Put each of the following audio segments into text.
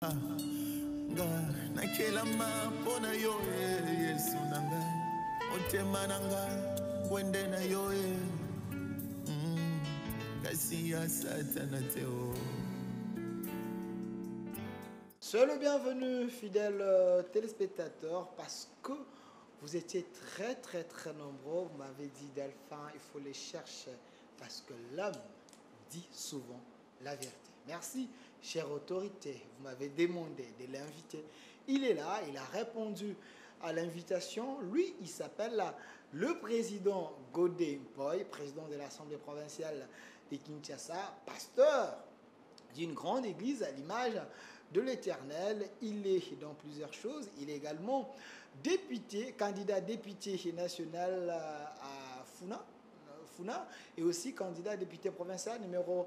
nga nakelama mpona yo yesu na ngai motema na ngai wende na yo kasi ya satana te o. Soyez le bienvenu, fidèles téléspectateurs, parce que vous étiez très nombreux. Vous m'avez dit, Delphin, il faut les chercher, parce que l'homme dit souvent la vérité. Merci, chère autorité. Vous m'avez demandé de l'inviter. Il est là, il a répondu à l'invitation. Lui, il s'appelle le président Godé Mpoy, président de l'Assemblée provinciale de Kinshasa, pasteur d'une grande église à l'image de l'Éternel. Il est dans plusieurs choses. Il est également député, candidat député national à Funa et aussi candidat député provincial numéro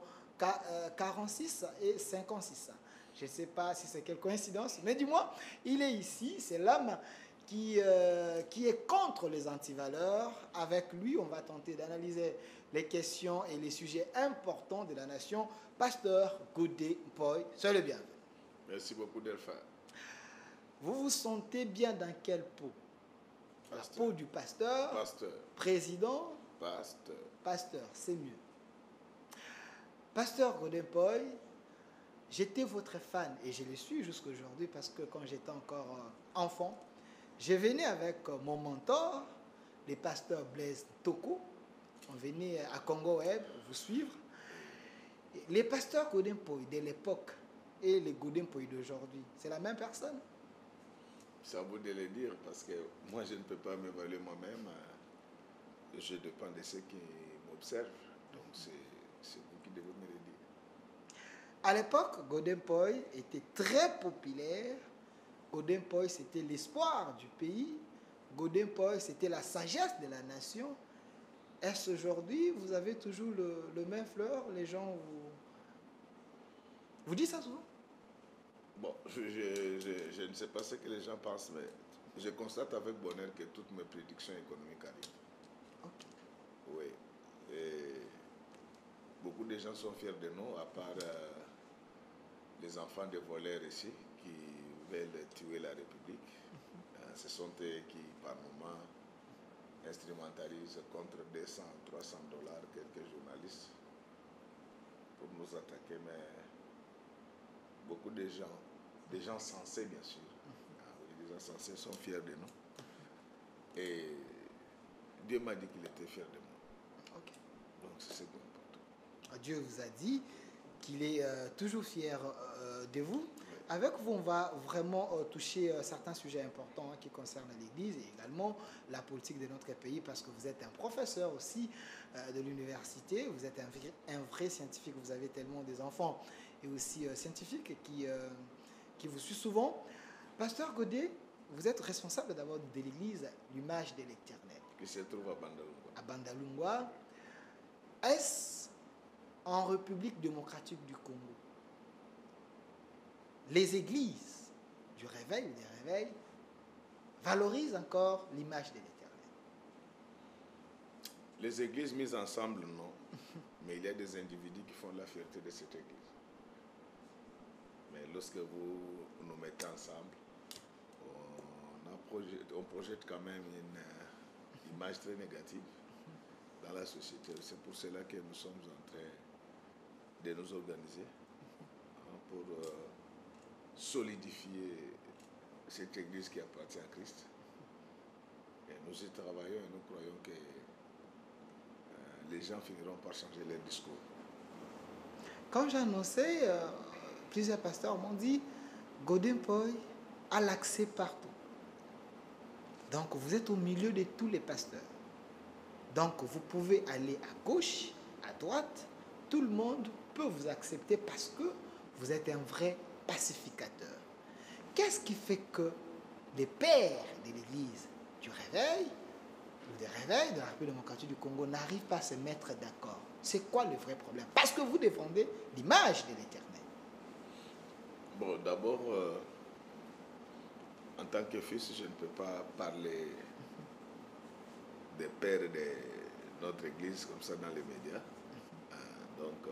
46 et 56. Je ne sais pas si c'est quelle coïncidence, mais dis-moi, il est ici, c'est l'homme qui est contre les antivaleurs. Avec lui, on va tenter d'analyser les questions et les sujets importants de la nation. Pasteur Godé Mpoy, soyez le bienvenu. Merci beaucoup, Delphin. Vous vous sentez bien dans quelle peau? La peau du pasteur, président, pasteur, c'est mieux. Pasteur Godé Mpoy, j'étais votre fan et je le suis jusqu'à aujourd'hui parce que quand j'étais encore enfant, je venais avec mon mentor, le pasteur Blaise Toko. On venait à Congo Web vous suivre. Les pasteurs Godé Mpoy de l'époque et les Godé Mpoy d'aujourd'hui, c'est la même personne? C'est à vous de le dire parce que moi je ne peux pas m'évaluer moi-même. Je dépends de ceux qui m'observent. Donc c'est vous qui devez me le dire. À l'époque, Godé Mpoy était très populaire. Godé Mpoy, c'était l'espoir du pays. Godé Mpoy, c'était la sagesse de la nation. Est-ce aujourd'hui, vous avez toujours le même fleur? Les gens vous disent ça souvent? Bon, je ne sais pas ce que les gens pensent, mais je constate avec bonheur que toutes mes prédictions économiques arrivent. Okay. Oui. Et beaucoup de gens sont fiers de nous, à part les enfants de voleurs ici, qui veulent tuer la République. Ce sont eux qui, par moment, instrumentalisent contre 200, 300 dollars quelques journalistes pour nous attaquer, mais beaucoup de gens sensés bien sûr, les gens sensés sont fiers de nous. Et Dieu m'a dit qu'il était fier de moi. Okay. Donc c'est ce qui est important. Dieu vous a dit qu'il est toujours fier de vous. Avec vous, on va vraiment toucher certains sujets importants qui concernent l'Église et également la politique de notre pays parce que vous êtes un professeur aussi de l'université, vous êtes un vrai scientifique, vous avez tellement des enfants et aussi scientifiques qui vous suivent souvent. Pasteur Godé, vous êtes responsable d'abord de l'Église, l'image de l'Éternel. Qui se trouve à Bandalungwa. À Bandalungwa. Est-ce en République démocratique du Congo? Les églises du réveil ou des réveils valorisent encore l'image de l'Éternel? Les églises mises ensemble, non. Mais il y a des individus qui font la fierté de cette église. Mais lorsque vous nous mettez ensemble, on projette quand même une image très négative dans la société. C'est pour cela que nous sommes en train de nous organiser pour solidifier cette église qui appartient à Christ. Et nous y travaillons et nous croyons que les gens finiront par changer leur discours. Quand j'ai annoncé, plusieurs pasteurs m'ont dit Godé Mpoy a l'accès partout. Donc vous êtes au milieu de tous les pasteurs. Donc vous pouvez aller à gauche, à droite, tout le monde peut vous accepter parce que vous êtes un vrai pacificateur. Qu'est-ce qui fait que les pères de l'Église du réveil ou des réveils de la République démocratique du Congo n'arrivent pas à se mettre d'accord? C'est quoi le vrai problème? Parce que vous défendez l'image de l'Éternel. Bon, d'abord, en tant que fils, je ne peux pas parler des pères de notre Église comme ça dans les médias. Donc,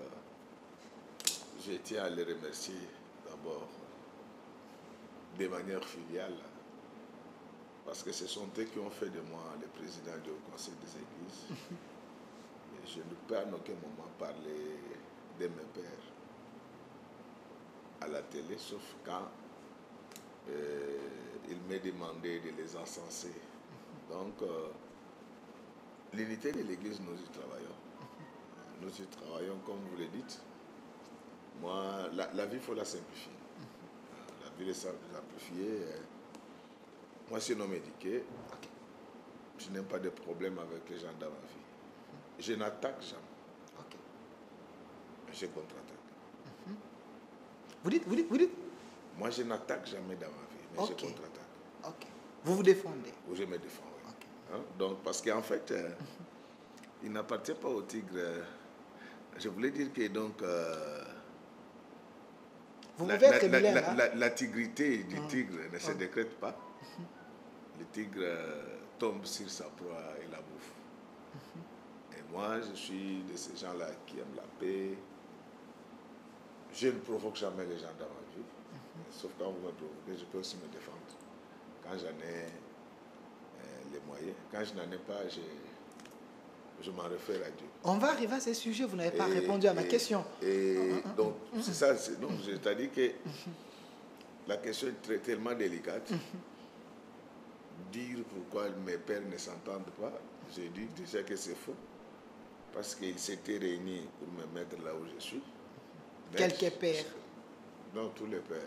je tiens à les remercier d'abord de manière filiale, parce que ce sont eux qui ont fait de moi le président du Conseil des Églises. Et je ne peux en aucun moment parler de mes pères à la télé, sauf quand il m'est demandé de les encenser. Donc, l'unité de l'Église, nous y travaillons. Nous y travaillons, comme vous le dites. Moi, la vie, il faut la simplifier. La vie, il faut la simplifier. Moi, je suis un homme éduqué. Je n'ai pas de problème avec les gens dans ma vie. Je n'attaque jamais. Je contre-attaque. Vous dites Moi, je n'attaque jamais dans ma vie, mais je contre-attaque. Vous vous défendez. Ou je me défends, oui. Hein? Donc, parce qu'en fait, il n'appartient pas au tigre. Je voulais dire que donc... vous pouvez être bilingue, la tigrité du tigre ne se décrète pas. Le tigre tombe sur sa proie et la bouffe. Et moi, je suis de ces gens-là qui aiment la paix. Je ne provoque jamais les gens dans ma vie. Sauf quand vous me provoquez, je peux aussi me défendre. Quand j'en ai les moyens. Quand je n'en ai pas, je m'en réfère à Dieu. On va arriver à ce sujet, vous n'avez pas répondu à ma question. Et donc, c'est ça. C'est-à-dire que la question est tellement délicate. Dire pourquoi mes pères ne s'entendent pas, j'ai dit déjà que c'est faux. Parce qu'ils s'étaient réunis pour me mettre là où je suis. Quelques pères? Non, tous les pères.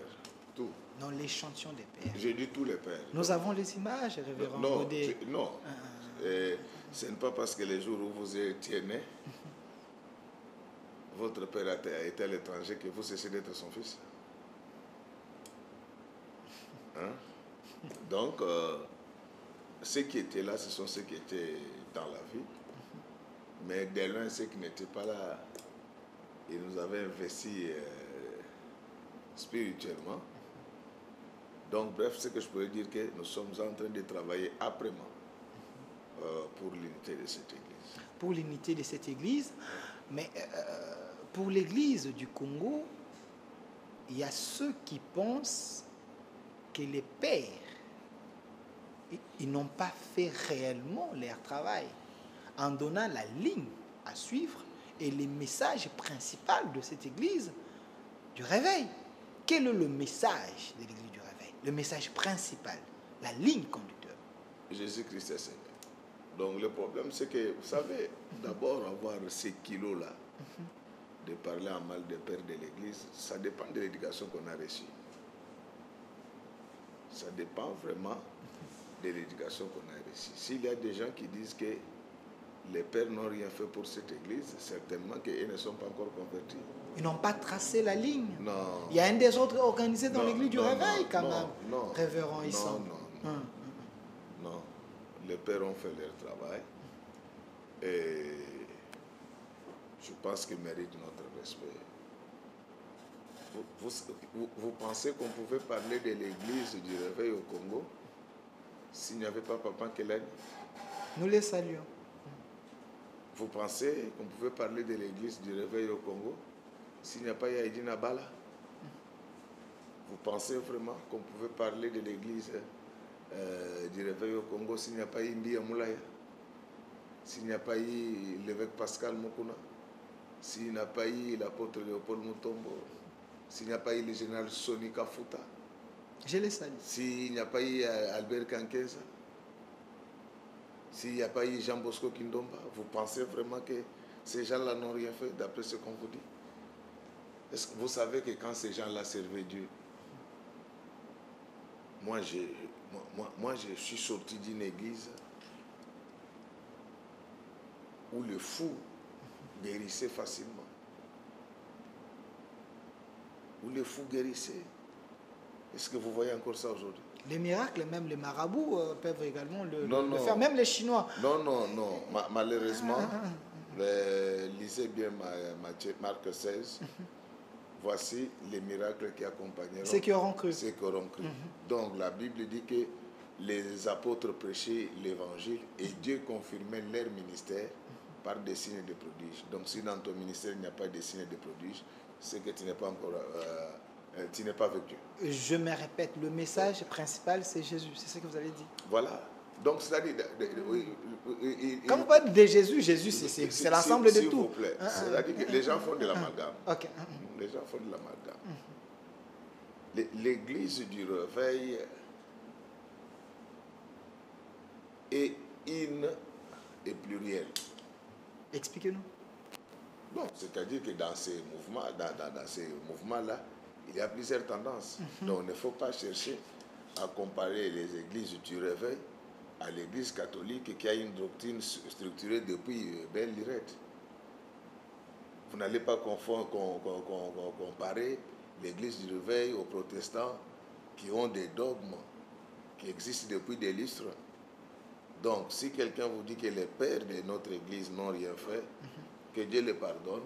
Tout. Non, l'échantillon des pères. J'ai dit tous les pères. Nous avons les images, révérend Godet. Non. Ce n'est pas parce que les jours où vous étiez né, votre père a été à l'étranger que vous cessez d'être son fils. Hein? Donc, ceux qui étaient là, ce sont ceux qui étaient dans la vie. Mais dès loin, ceux qui n'étaient pas là, ils nous avaient investi spirituellement. Donc, bref, ce que je pourrais dire, que nous sommes en train de travailler âprement pour l'unité de cette Église. Pour l'unité de cette Église, mais pour l'Église du Congo, il y a ceux qui pensent que les pères, ils n'ont pas fait réellement leur travail en donnant la ligne à suivre et le message principal de cette Église du réveil. Quel est le message de l'Église du réveil? Le message principal, la ligne conducteur. Jésus-Christ est Seigneur. Donc le problème, c'est que, vous savez, d'abord avoir ces kilos-là, de parler en mal des pères de l'Église, ça dépend de l'éducation qu'on a reçue. Ça dépend vraiment de l'éducation qu'on a reçue. S'il y a des gens qui disent que les pères n'ont rien fait pour cette Église, certainement qu'ils ne sont pas encore convertis. Ils n'ont pas tracé la ligne. Non. Il y a un désordre organisé dans l'Église du réveil, quand même. Non. Révérend Issam. Non. Les pères ont fait leur travail. Et je pense qu'ils méritent notre respect. Vous pensez qu'on pouvait parler de l'Église du réveil au Congo s'il n'y avait pas Papa Kelani? Nous les saluons. Vous pensez qu'on pouvait parler de l'Église du réveil au Congo s'il n'y a pas Yaïdi Nabala? Vous pensez vraiment qu'on pouvait parler de l'Église du réveil au Congo s'il n'y a pas eu Mbiya Moulaya? S'il n'y a pas eu l'évêque Pascal Mokuna? S'il n'y a pas eu l'apôtre Léopold Mutombo? S'il n'y a pas eu le général Soni Kafuta? Je les salue. S'il n'y a pas eu Albert Kankeza? S'il n'y a pas eu Jean Bosco Kindomba? Vous pensez vraiment que ces gens-là n'ont rien fait d'après ce qu'on vous dit? Est-ce que vous savez que quand ces gens-là servaient Dieu, moi je suis sorti d'une église où le fou guérissait facilement. Où le fou guérissait. Est-ce que vous voyez encore ça aujourd'hui? Les miracles, même les marabouts peuvent également le faire, même les Chinois. Non. Malheureusement, lisez bien Marc 16. Voici les miracles qui accompagneront ceux qui auront cru. Donc la Bible dit que les apôtres prêchaient l'évangile et Dieu confirmait leur ministère par des signes et des prodiges. Donc si dans ton ministère il n'y a pas de signes et de prodiges, c'est que tu n'es pas encore tu n'es pas avec Dieu. Je me répète, le message principal, c'est Jésus. C'est ce que vous avez dit. Voilà. Donc, c'est-à-dire... Quand vous parlez de Jésus, Jésus, c'est l'ensemble de S'il tout. vous plaît. C'est-à-dire que les gens font de l'amalgame. Ok. Les gens font de l'amalgame. L'église du réveil est in et pluriel. Expliquez-nous. Bon, c'est-à-dire que dans ces mouvements, dans ces mouvements-là, il y a plusieurs tendances. Donc, il ne faut pas chercher à comparer les églises du réveil à l'église catholique qui a une doctrine structurée depuis belle lurette. Vous n'allez pas comparer l'église du réveil aux protestants qui ont des dogmes qui existent depuis des lustres. Donc, si quelqu'un vous dit que les pères de notre église n'ont rien fait, que Dieu les pardonne,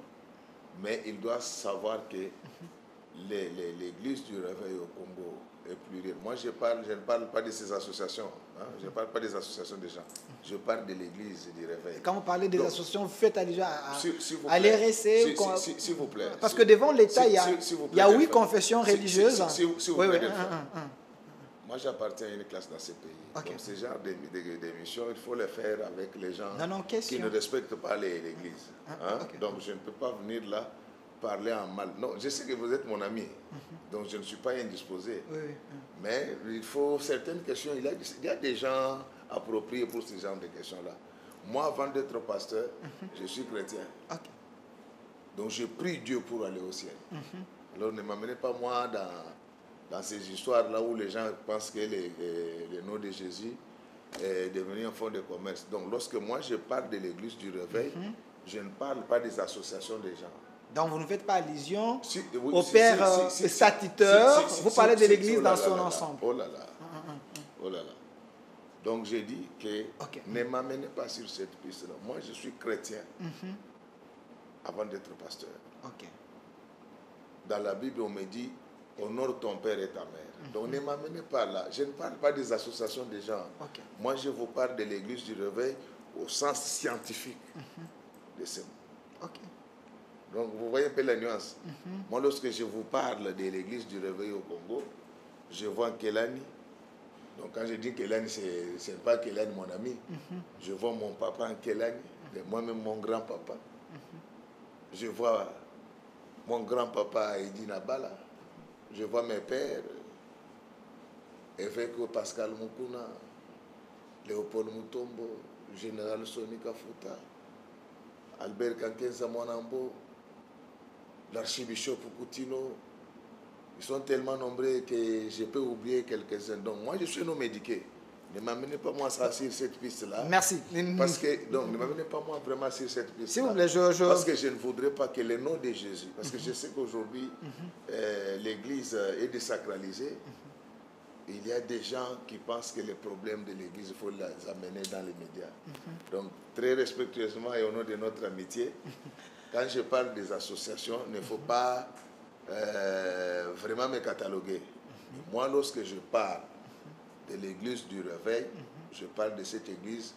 mais il doit savoir que l'église du réveil au Congo est plurielle. Moi, je ne parle pas de ces associations. Hein, je ne parle pas des associations des gens. Je parle de l'église du réveil. Quand vous parlez des associations, vous faites allusion à l'RSC. S'il vous plaît. Parce que devant l'État, il y a 8 confessions religieuses. Si vous plaît. Moi, j'appartiens à une classe dans ces pays. Okay. Donc, ce genre d'émissions, il faut les faire avec les gens qui ne respectent pas l'Église. Okay. Donc, je ne peux pas venir là parler en mal. Non, je sais que vous êtes mon ami, donc je ne suis pas indisposé. Mais il faut certaines questions. Il y a des gens appropriés pour ce genre de questions-là. Moi, avant d'être pasteur, je suis chrétien. Okay. Donc, je prie Dieu pour aller au ciel. Alors, ne m'amenez pas moi dans ces histoires-là où les gens pensent que le nom de Jésus est devenu un fonds de commerce. Donc, lorsque moi je parle de l'église du réveil, je ne parle pas des associations des gens. Donc, vous ne faites pas allusion au père statuteur, vous parlez de l'église dans son ensemble. Oh là là. Oh là là. Donc, j'ai dit que ne m'amenez pas sur cette piste-là. Moi, je suis chrétien avant d'être pasteur. Dans la Bible, on me dit honore ton père et ta mère. Donc ne m'amenez pas là. Je ne parle pas des associations des gens. Moi, je vous parle de l'église du réveil au sens scientifique de ce mot. Donc vous voyez un peu la nuance. Moi, lorsque je vous parle de l'église du réveil au Congo, je vois Kelani. Donc quand je dis Kelani, ce n'est pas Kelani mon ami. Je vois mon papa en Kelani, moi-même mon grand-papa. Je vois mon grand-papa Edi Nabala. Je vois mes pères, évêque Pascal Mukuna, Léopold Mutombo, général Soni Kafuta, Albert Kankenza Mwanambo, l'archibishop Koutino. Ils sont tellement nombreux que je peux oublier quelques-uns. Donc moi, je suis un homme éduqué. Ne m'amenez pas moi sur cette piste-là. Merci. Parce que, donc, ne m'amenez pas moi vraiment sur cette piste-là. S'il vous plaît, Parce que je ne voudrais pas que le nom de Jésus, parce que je sais qu'aujourd'hui, l'Église est désacralisée. Il y a des gens qui pensent que les problèmes de l'Église, il faut les amener dans les médias. Donc, très respectueusement et au nom de notre amitié, quand je parle des associations, il ne faut pas vraiment me cataloguer. Moi, lorsque je parle de l'église du réveil, je parle de cette église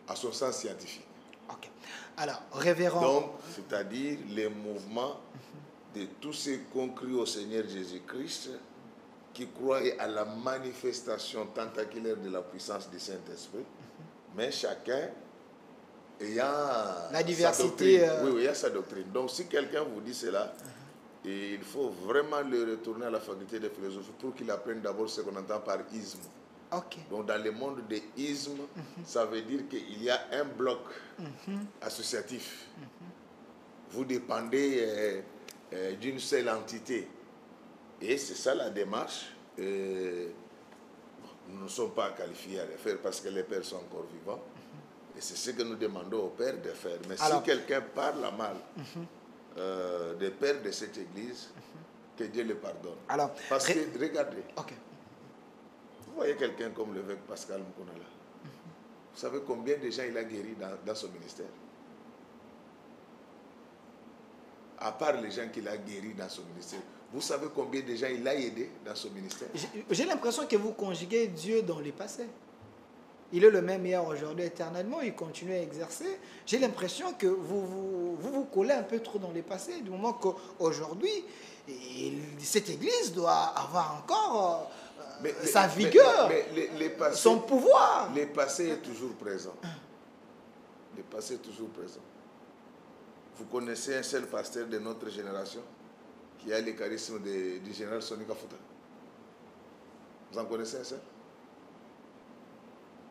à son sens scientifique. Alors, révérend... Donc, c'est-à-dire les mouvements de tous ceux qui ont cru au Seigneur Jésus-Christ, qui croient à la manifestation tentaculaire de la puissance du Saint-Esprit, mais chacun ayant la diversité. Sa doctrine. Oui, il y a sa doctrine. Donc, si quelqu'un vous dit cela, et il faut vraiment le retourner à la faculté de philosophie pour qu'il apprenne d'abord ce qu'on entend par isme. Donc dans le monde des ismes, ça veut dire qu'il y a un bloc associatif. Vous dépendez d'une seule entité. Et c'est ça la démarche. Nous ne sommes pas qualifiés à le faire parce que les pères sont encore vivants. Et c'est ce que nous demandons aux pères de faire. Mais si quelqu'un parle mal des pères de cette église, que Dieu le pardonne. Parce que, regardez, vous voyez quelqu'un comme l'évêque Pascal Mukuna. Vous savez combien de gens il a guéri dans son ministère? À part les gens qu'il a guéris dans son ministère, vous savez combien de gens il a aidé dans son ministère? J'ai l'impression que vous conjuguez Dieu dans le passé. Il est le même hier, aujourd'hui, éternellement. Il continue à exercer. J'ai l'impression que vous collez un peu trop dans le passé, du moment qu'aujourd'hui, cette église doit avoir encore sa vigueur, les passés, son pouvoir. Le passé est toujours présent. Le passé est toujours présent. Vous connaissez un seul pasteur de notre génération qui a le charisme du général Soni Kafuta? Vous en connaissez un seul?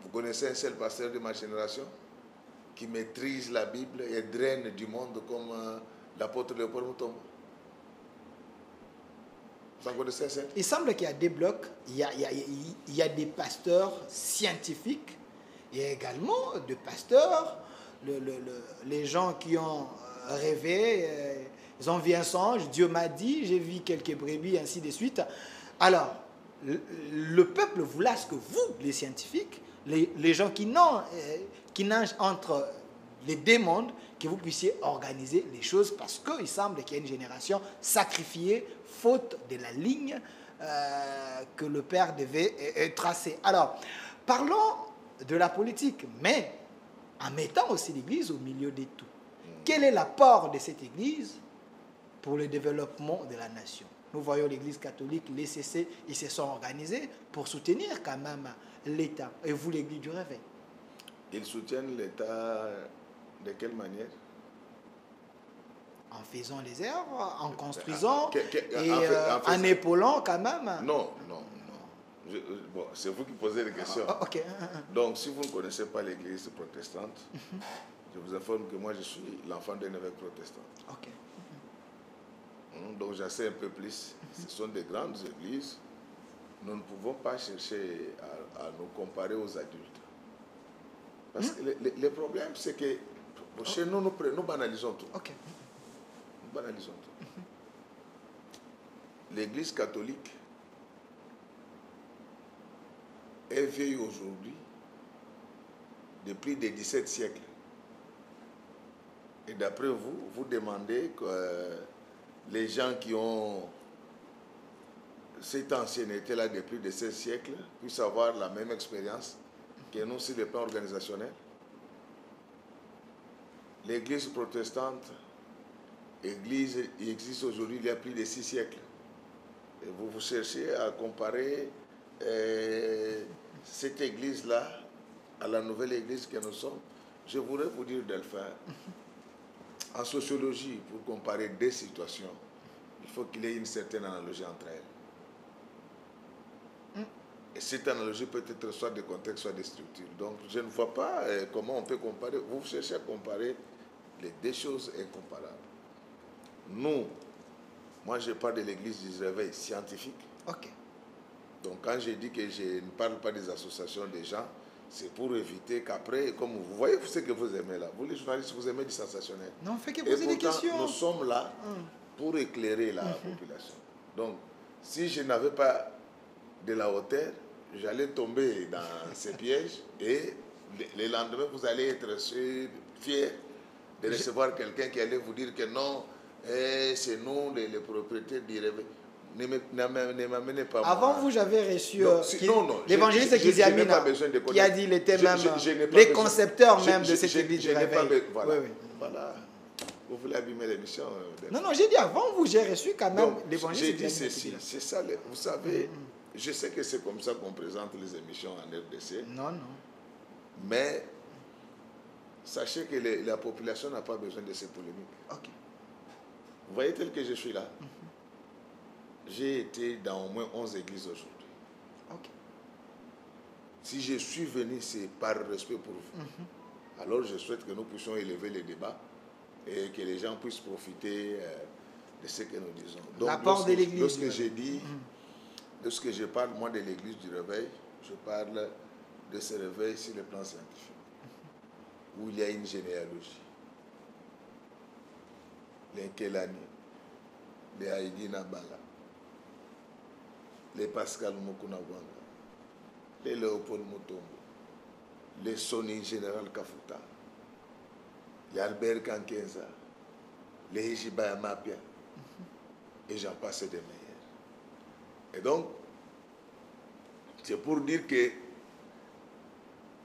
Vous connaissez un seul pasteur de ma génération qui maîtrise la Bible et draine du monde comme l'apôtre Léopold Mutombo? Vous en connaissez un seul? Il semble qu'il y a des blocs, il y a des pasteurs scientifiques, il y a également des pasteurs, les gens qui ont rêvé, ils ont vu un songe, Dieu m'a dit, j'ai vu quelques brebis, ainsi de suite. Alors, le peuple voulait ce que vous, les scientifiques, les gens qui nagent entre les deux mondes, que vous puissiez organiser les choses, parce qu'il semble qu'il y a une génération sacrifiée, faute de la ligne que le Père devait tracer. Alors, parlons de la politique, mais en mettant aussi l'Église au milieu de tout. Quel est l'apport de cette Église pour le développement de la nation? Nous voyons l'Église catholique, les CC, ils se sont organisés pour soutenir quand même l'État. Et vous, l'Église du Réveil? Ils soutiennent l'État de quelle manière? En faisant les œuvres, en construisant et en épaulant quand même. Non. Bon, c'est vous qui posez les questions. Ok. Donc, si vous ne connaissez pas l'Église protestante, je vous informe que moi, je suis l'enfant d'un évêque protestant. Ok. Donc, j'en sais un peu plus. Ce sont des grandes églises. Nous ne pouvons pas chercher à nous comparer aux adultes. Parce que le problème, c'est que chez nous, nous banalisons tout. Ok. Nous banalisons tout. L'Église catholique est vieille aujourd'hui depuis des 17 siècles. Et d'après vous, vous demandez que les gens qui ont cette ancienneté-là depuis des 16 siècles puissent avoir la même expérience que nous sur le plan organisationnel. L'Église protestante, Église, il existe aujourd'hui il y a plus de 6 siècles. Et vous cherchez à comparer cette Église-là à la nouvelle Église que nous sommes. Je voudrais vous dire, Delphin, en sociologie, pour comparer deux situations, il faut qu'il y ait une certaine analogie entre elles. Et cette analogie peut être soit de contexte, soit de structure. Donc, je ne vois pas comment on peut comparer. Vous cherchez à comparer les deux choses incomparables. Nous, moi, je parle de l'Église du Réveil scientifique. Ok. Donc, quand je dis que je ne parle pas des associations des gens, c'est pour éviter qu'après, comme vous voyez ce que vous aimez là, vous les journalistes, vous aimez du sensationnel. Non, fait que Et poser des pourtant, questions. nous sommes là pour éclairer la population. Donc, si je n'avais pas de la hauteur, j'allais tomber dans ces pièges et le lendemain, vous allez être fiers de recevoir quelqu'un qui allait vous dire que non, c'est nous les propriétaires du Réveil. Ne m'amenez pas. Avant moi. vous, j'avais reçu l'évangéliste Kizamina qui a dit qu'il était même les concepteurs même de cette église du Réveil. Voilà. Vous voulez abîmer l'émission? Non, j'ai dit avant vous, j'ai reçu quand même l'évangéliste. J'ai dit ceci, c'est ça, vous savez, je sais que c'est comme ça qu'on présente les émissions en RDC. Non. Mais sachez que la population n'a pas besoin de ces polémiques. Ok. Vous voyez tel que je suis là. J'ai été dans au moins 11 églises aujourd'hui. Ok. Si je suis venu, c'est par respect pour vous. Alors je souhaite que nous puissions élever les débats et que les gens puissent profiter de ce que nous disons. Donc, l'apport de l'église. Lorsque j'ai dit, lorsque je parle moi de l'église du Réveil, je parle de ce réveil sur le plan scientifique, où il y a une généalogie. Les Kelani, les Haïdi Nabala, les Pascal Mokunawanga, les Léopold Mutombo, les Soni Général Kafuta, les Albert Kankenza, les Hijibaya Mapia, et j'en passe des meilleurs. Et donc, c'est pour dire que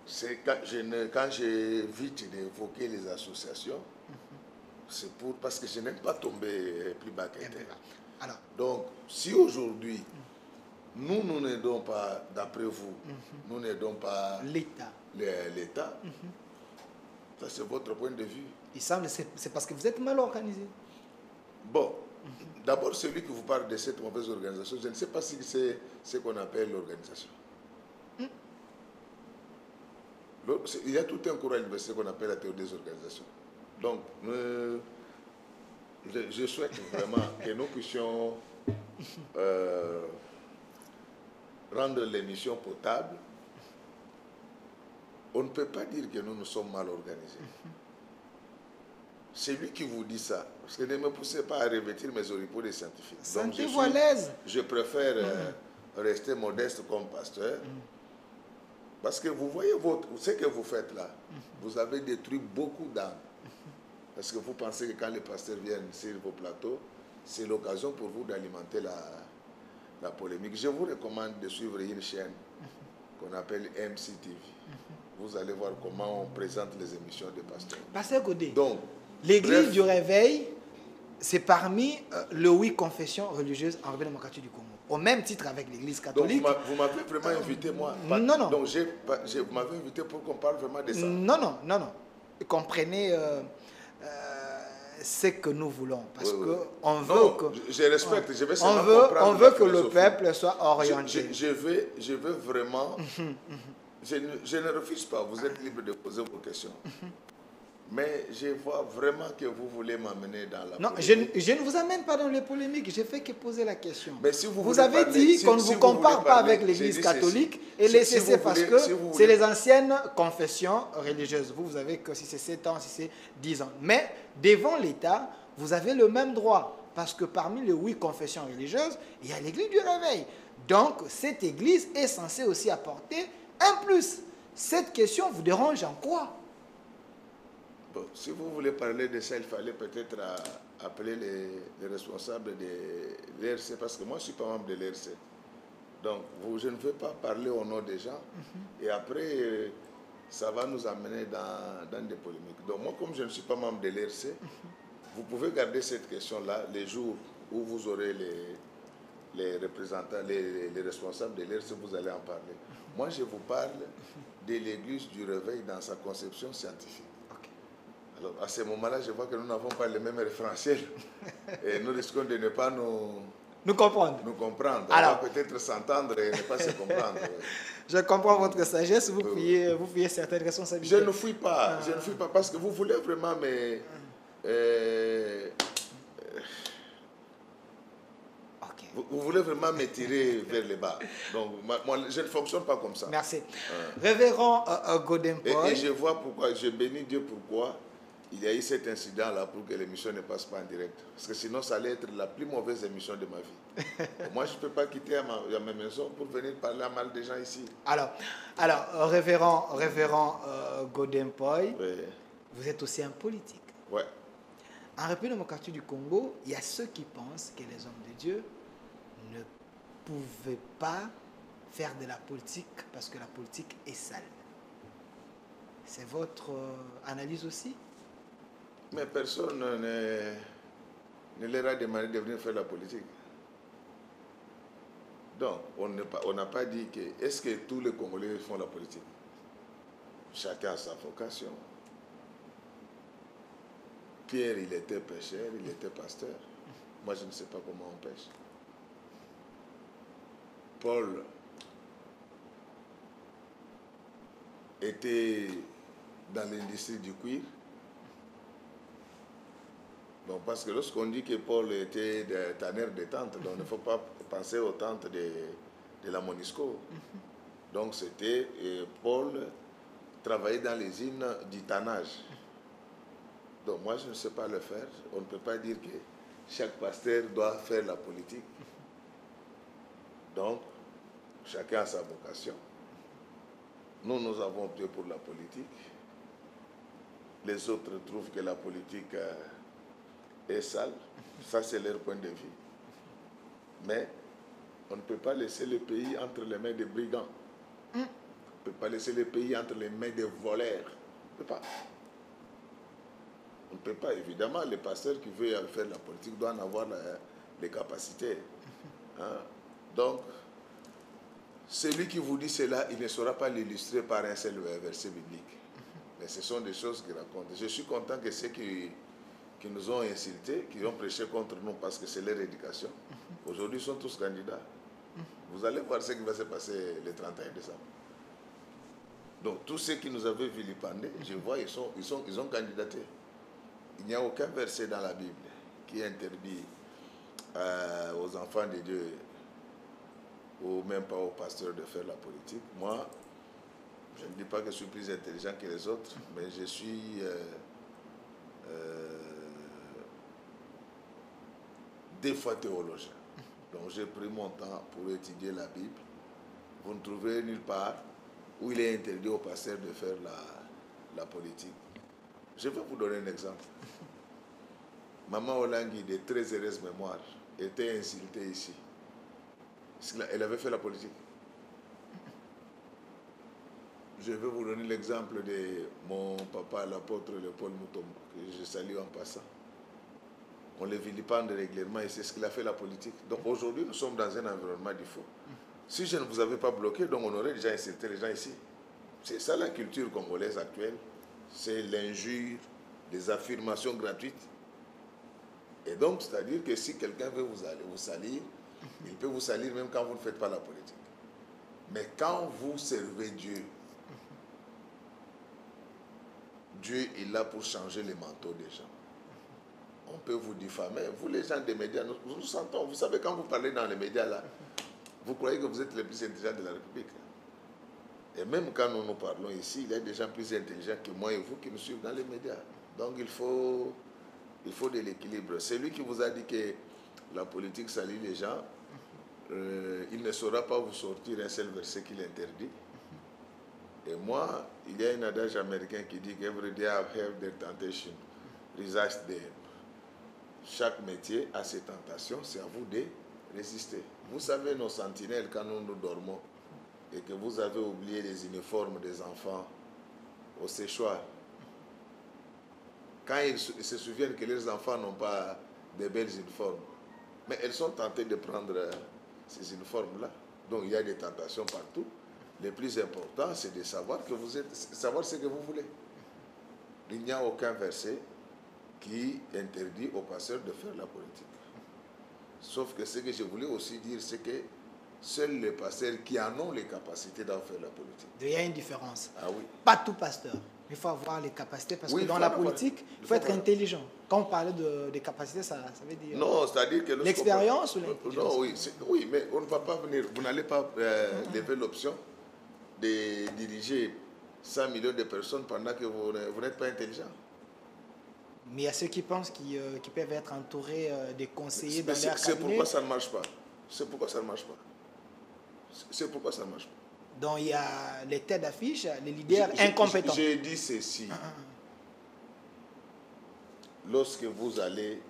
C'est quand j'évite d'évoquer les associations, c'est parce que je n'aime pas tomber plus bas qu'elle était. Alors, Donc, si aujourd'hui, nous n'aidons pas, d'après vous, nous n'aidons pas l'État, l'État, ça c'est votre point de vue. il semble que c'est parce que vous êtes mal organisé. Bon, d'abord, celui qui vous parle de cette mauvaise organisation, je ne sais pas si c'est ce qu'on appelle l'organisation. Il y a tout un cours à l'université qu'on appelle la théorie des organisations. Donc, je souhaite vraiment que nous puissions rendre l'émission potable. On ne peut pas dire que nous sommes mal organisés. C'est lui qui vous dit ça. Parce que ne me poussez pas à revêtir mes oripeaux de scientifiques. Sentez-vous à l'aise. Je préfère rester modeste comme pasteur. Parce que vous voyez ce que vous faites là. Vous avez détruit beaucoup d'âmes. Parce que vous pensez que quand les pasteurs viennent sur vos plateaux, c'est l'occasion pour vous d'alimenter la polémique. Je vous recommande de suivre une chaîne qu'on appelle MCTV. Vous allez voir comment on présente les émissions des pasteurs. Pasteur Godé, Donc, l'église du réveil, c'est parmi le 8 confessions religieuses en République démocratique du Congo. Au même titre avec l'église catholique. Donc vous m'avez vraiment invité, moi. Non, non. Donc vous m'avez invité pour qu'on parle vraiment de ça. Non, non, non, non. Comprenez ce que nous voulons. Parce que on veut non, que... je respecte, je vais seulement comprendre on veut la que le philosophie. peuple soit orienté. Je veux vraiment... je ne refuse pas, vous êtes libre de poser vos questions. Mais je vois vraiment que vous voulez m'amener dans la polémique. Je ne vous amène pas dans les polémiques, je fais que poser la question. Mais si vous avez dit qu'on ne vous compare pas avec l'église catholique et laissez c'est parce que c'est les anciennes confessions religieuses. Vous avez que si c'est 7 ans, si c'est 10 ans. Mais devant l'État, vous avez le même droit. Parce que parmi les 8 confessions religieuses, il y a l'église du réveil. Donc, cette église est censée aussi apporter un plus. Cette question vous dérange en quoi? Bon, si vous voulez parler de ça, il fallait peut-être appeler les responsables de l'ERC, parce que moi, je ne suis pas membre de l'ERC. Donc, je ne veux pas parler au nom des gens. Et après, ça va nous amener dans des polémiques. Donc, moi, comme je ne suis pas membre de l'ERC, vous pouvez garder cette question-là les jours où vous aurez les représentants, les responsables de l'ERC, vous allez en parler. Moi, je vous parle de l'église du réveil dans sa conception scientifique. Alors, à ce moment-là, je vois que nous n'avons pas les mêmes référentiels. Et nous risquons de ne pas nous comprendre. Alors, on va peut-être s'entendre et ne pas se comprendre. Je comprends votre sagesse, vous fuyez certaines responsabilités. Je ne fuis pas, parce que vous voulez vraiment me... Vous voulez vraiment me tirer vers le bas. Donc, moi, je ne fonctionne pas comme ça. Merci. Révérend Godempoy. Et je vois pourquoi, je bénis Dieu pourquoi il y a eu cet incident-là pour que l'émission ne passe pas en direct. Parce que sinon, ça allait être la plus mauvaise émission de ma vie. Moi, je ne peux pas quitter ma maison pour venir parler à mal des gens ici. Alors révérend Godempoy, Oui. vous êtes aussi un politique. Ouais. En République démocratique du Congo, il y a ceux qui pensent que les hommes de Dieu ne pouvaient pas faire de la politique parce que la politique est sale. C'est votre analyse aussi? Mais personne ne leur a demandé de venir faire la politique. Donc, on n'a pas dit que... Est-ce que tous les Congolais font la politique? Chacun a sa vocation. Pierre, il était pêcheur, il était pasteur. Moi, je ne sais pas comment on pêche. Paul était dans l'industrie du cuir. Donc, parce que lorsqu'on dit que Paul était tanneur de tentes, donc il ne faut pas penser aux tentes de la Monisco. Donc, c'était Paul travaillait dans l'usine du tannage. Donc, moi, je ne sais pas le faire. On ne peut pas dire que chaque pasteur doit faire la politique. Donc, chacun a sa vocation. Nous avons opté pour la politique. Les autres trouvent que la politique est sale. Ça, c'est leur point de vue. Mais on ne peut pas laisser le pays entre les mains des brigands. ne peut pas laisser le pays entre les mains des voleurs. On ne peut pas. On ne peut pas. Évidemment, les pasteurs qui veulent faire la politique doivent avoir les capacités. Hein? Donc, celui qui vous dit cela, il ne saura pas l'illustrer par un seul verset biblique. Mais ce sont des choses qu'il raconte. Je suis content que ceux qui nous ont insultés, qui ont prêché contre nous parce que c'est leur éducation, aujourd'hui sont tous candidats. Vous allez voir ce qui va se passer le 31 décembre. Donc, tous ceux qui nous avaient vilipendés, je vois, ils ont candidaté. Il n'y a aucun verset dans la Bible qui interdit aux enfants de Dieu ou même pas aux pasteurs de faire la politique. Moi, je ne dis pas que je suis plus intelligent que les autres, mais je suis des fois théologien. Donc j'ai pris mon temps pour étudier la Bible. Vous ne trouverez nulle part où il est interdit aux pasteurs de faire la politique. Je vais vous donner un exemple. Maman Olangui, de très heureuse mémoire, était insultée ici. Elle avait fait la politique. Je vais vous donner l'exemple de mon papa, l'apôtre Léopold Mutombo, que je salue en passant. On le vilipende régulièrement et c'est ce qu'il a fait la politique. Donc aujourd'hui, nous sommes dans un environnement différent. Si je ne vous avais pas bloqué, donc on aurait déjà insulté les gens ici. C'est ça la culture congolaise actuelle. C'est l'injure, les affirmations gratuites. Et donc, c'est-à-dire que si quelqu'un veut vous salir, il peut vous salir même quand vous ne faites pas la politique. Mais quand vous servez Dieu, Dieu est là pour changer les manteaux des gens. On peut vous diffamer. Vous, les gens des médias, nous sentons. Vous savez, quand vous parlez dans les médias, là, vous croyez que vous êtes les plus intelligents de la République. Et même quand nous nous parlons ici, il y a des gens plus intelligents que moi et vous qui nous suivent dans les médias. Donc, il faut de l'équilibre. Celui qui vous a dit que la politique salit les gens, il ne saura pas vous sortir un seul verset qui l'interdit. Et moi, il y a un adage américain qui dit qu'every day I have their temptation resists them. Chaque métier a ses tentations, c'est à vous de résister. Vous savez, nos sentinelles, quand nous dormons, et que vous avez oublié les uniformes des enfants au séchoir, quand ils se souviennent que les enfants n'ont pas de belles uniformes, mais elles sont tentées de prendre ces uniformes-là. Donc il y a des tentations partout. Le plus important, c'est de savoir savoir ce que vous voulez. Il n'y a aucun verset qui interdit aux pasteurs de faire la politique. Sauf que ce que je voulais aussi dire, c'est que seuls les pasteurs qui en ont les capacités d'en faire la politique. Il y a une différence. Ah oui. Pas tout pasteur. Il faut avoir les capacités parce que dans la politique, il faut être intelligent. Quand on parle de capacités, ça veut dire... Non, c'est-à-dire que... L'expérience ou l'intelligence? Non, oui, mais on ne va pas venir... Vous n'allez pas lever l'option de diriger 100 millions de personnes pendant que vous n'êtes pas intelligent. Mais il y a ceux qui pensent qu'ils peuvent être entourés de conseillers dans leur cabinet. C'est pourquoi ça ne marche pas. C'est pourquoi ça ne marche pas. C'est pourquoi ça ne marche pas. Donc il y a les têtes d'affiche, les leaders incompétents. J'ai dit ceci. Lorsque vous allez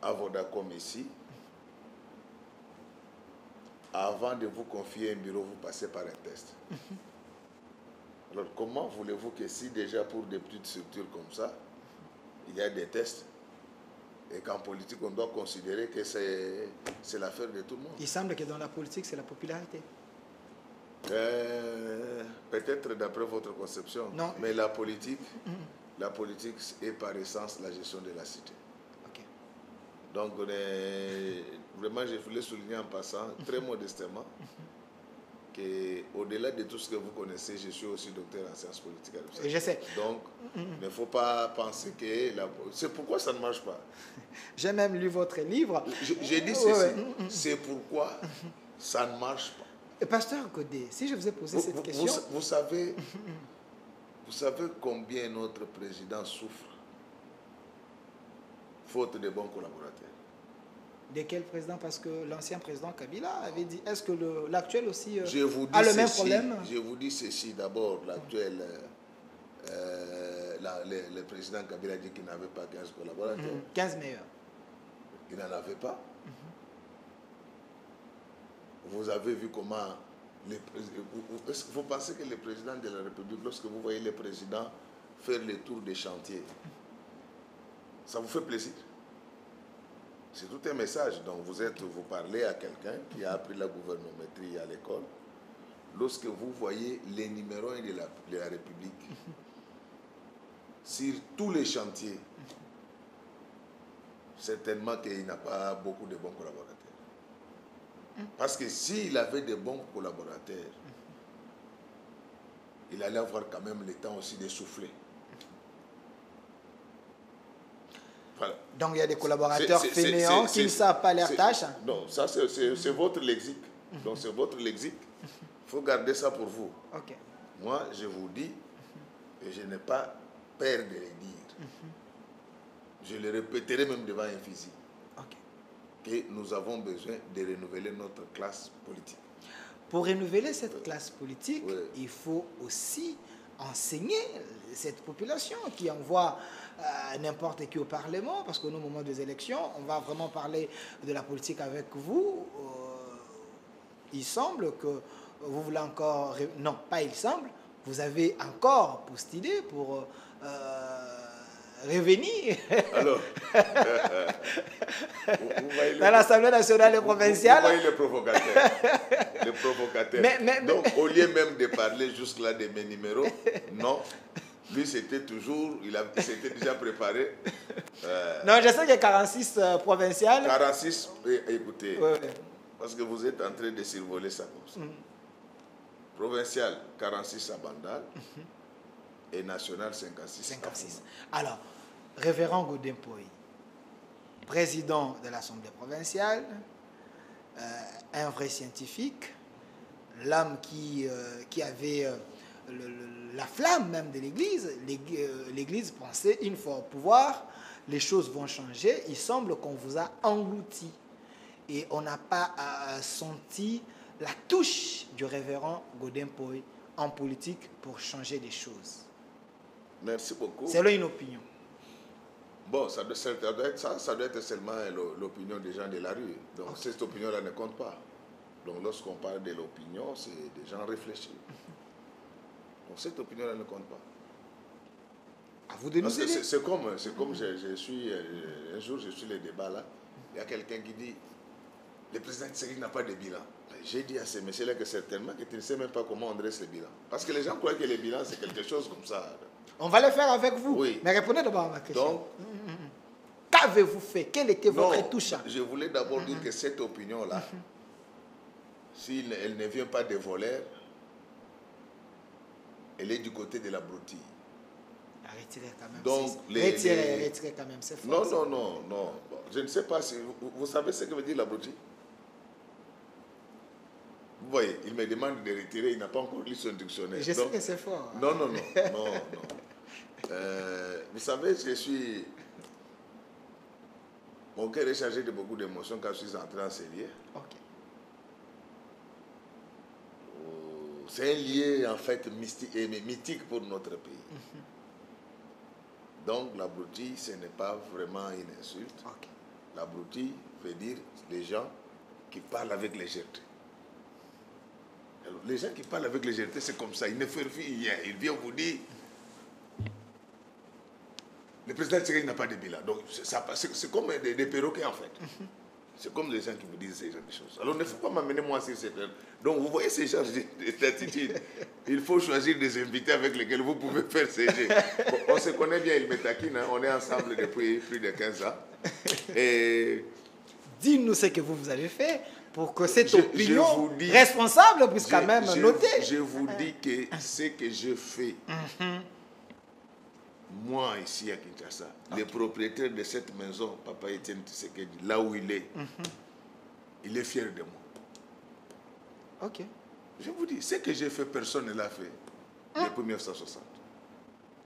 à Vodacom ici, avant de vous confier un bureau, vous passez par un test. Alors comment voulez-vous que si déjà pour des petites structures comme ça, il y a des tests, et qu'en politique on doit considérer que c'est l'affaire de tout le monde? Il semble que dans la politique, c'est la popularité. Peut-être d'après votre conception, non. Mais la politique est par essence la gestion de la cité. Okay. Donc vraiment, je voulais souligner en passant, très modestement, qu'au-delà de tout ce que vous connaissez, je suis aussi docteur en sciences politiques. Je sais. Donc, il ne faut pas penser que... C'est pourquoi ça ne marche pas. J'ai même lu votre livre. J'ai dit ceci. C'est pourquoi ça ne marche pas. Et Pasteur Godé, si je vous ai posé cette question... Vous savez combien notre président souffre faute de bons collaborateurs? De quel président? Parce que l'ancien président Kabila avait dit, est-ce que l'actuel aussi a le même problème? Je vous dis ceci d'abord, l'actuel, le président Kabila dit qu'il n'avait pas 15 collaborateurs. 15 meilleurs. Il n'en avait pas. vous avez vu comment... Est-ce que vous pensez que le président de la République, lorsque vous voyez le président faire le tour des chantiers, ça vous fait plaisir? C'est tout un message. Donc vous parlez à quelqu'un qui a appris la gouvernométrie à l'école. Lorsque vous voyez les numéros 1 de la République sur tous les chantiers, certainement qu'il n'a pas beaucoup de bons collaborateurs. Parce que s'il avait de bons collaborateurs, il allait avoir quand même le temps aussi de souffler. Voilà. Donc il y a des collaborateurs fainéants qui ne savent pas leurs tâches. Non, ça c'est votre lexique. Donc c'est votre lexique. Il faut garder ça pour vous. Ok. Moi, je vous dis, et je n'ai pas peur de le dire, je le répéterai même devant un physique, que nous avons besoin de renouveler notre classe politique. Pour renouveler cette classe politique, oui, il faut aussi enseigner cette population qui envoie n'importe qui au Parlement, parce qu'au moment des élections, on va vraiment parler de la politique avec vous. Il semble que vous voulez encore... Non, pas il semble. Vous avez encore postulé pour revenir Alors, dans l'Assemblée nationale et provinciale. Vous voyez le provocateur. Le provocateur. Donc, au lieu même de parler jusque-là de mes numéros, non. Lui, c'était toujours, il s'était déjà préparé. Non, je sais qu'il y a 46 provinciales. 46, écoutez, ouais. Parce que vous êtes en train de survoler ça comme ça. Provincial, 46 à Bandal, et national, 56. Alors, révérend Godin Poy, président de l'Assemblée provinciale, un vrai scientifique, l'homme qui avait la flamme même de l'Église. L'Église pensait, une fois au pouvoir, les choses vont changer. Il semble qu'on vous a englouti. Et on n'a pas senti la touche du révérend Godin Poy en politique pour changer des choses. Merci beaucoup. C'est là une opinion. Bon, ça doit être seulement l'opinion des gens de la rue. Donc cette opinion-là ne compte pas. Donc lorsqu'on parle de l'opinion, c'est des gens réfléchis. Donc cette opinion-là ne compte pas. À vous de nous aider. C'est comme je suis, un jour je suis le débat là, il y a quelqu'un qui dit, le président Tshisekedi n'a pas de bilan. J'ai dit à ces messieurs-là que certainement que tu ne sais même pas comment on dresse le bilan. Parce que les gens croient que le bilan c'est quelque chose comme ça. On va le faire avec vous. Oui. Mais répondez d'abord à ma question. Donc, qu'avez-vous fait? Quelle était votre touche? Je voulais d'abord dire que cette opinion-là, si elle ne vient pas des voleurs, elle est du côté de la broutille. Retirez quand même. Donc, retirez quand même. C'est fort. Non. Bon, je ne sais pas si... Vous savez ce que veut dire la broutille? Vous voyez, il me demande de retirer, il n'a pas encore lu son dictionnaire. Je sais que c'est fort. Non. Vous savez, je suis... Mon cœur est chargé de beaucoup d'émotions quand je suis entré en sérieux. Ok. C'est un lien en fait mystique et mythique pour notre pays. Donc la broutille, ce n'est pas vraiment une insulte. Okay. La broutille veut dire les gens qui parlent avec légèreté. Alors, les gens qui parlent avec légèreté, c'est comme ça. Ils ne font rien. Ils viennent vous dire, le président Tshisekedi n'a pas de bilan. Donc c'est comme des perroquets en fait. C'est comme les gens qui vous disent ces genre de choses. Alors, il ne faut pas m'amener moi sur cette... Donc, vous voyez ces genres d'attitudes. Il faut choisir des invités avec lesquels vous pouvez faire ces jeux. Bon, on se connaît bien, il me taquine. Hein. On est ensemble depuis plus de 15 ans. Et... Dis-nous ce que vous avez fait pour que cette opinion responsable puisse quand même noter. Je vous dis que ce que je fais, moi ici à Kinshasa, le propriétaire de cette maison, Papa Etienne Tshisekedi, là où il est fier de moi. Ok. Je vous dis, ce que j'ai fait, personne ne l'a fait depuis 1960.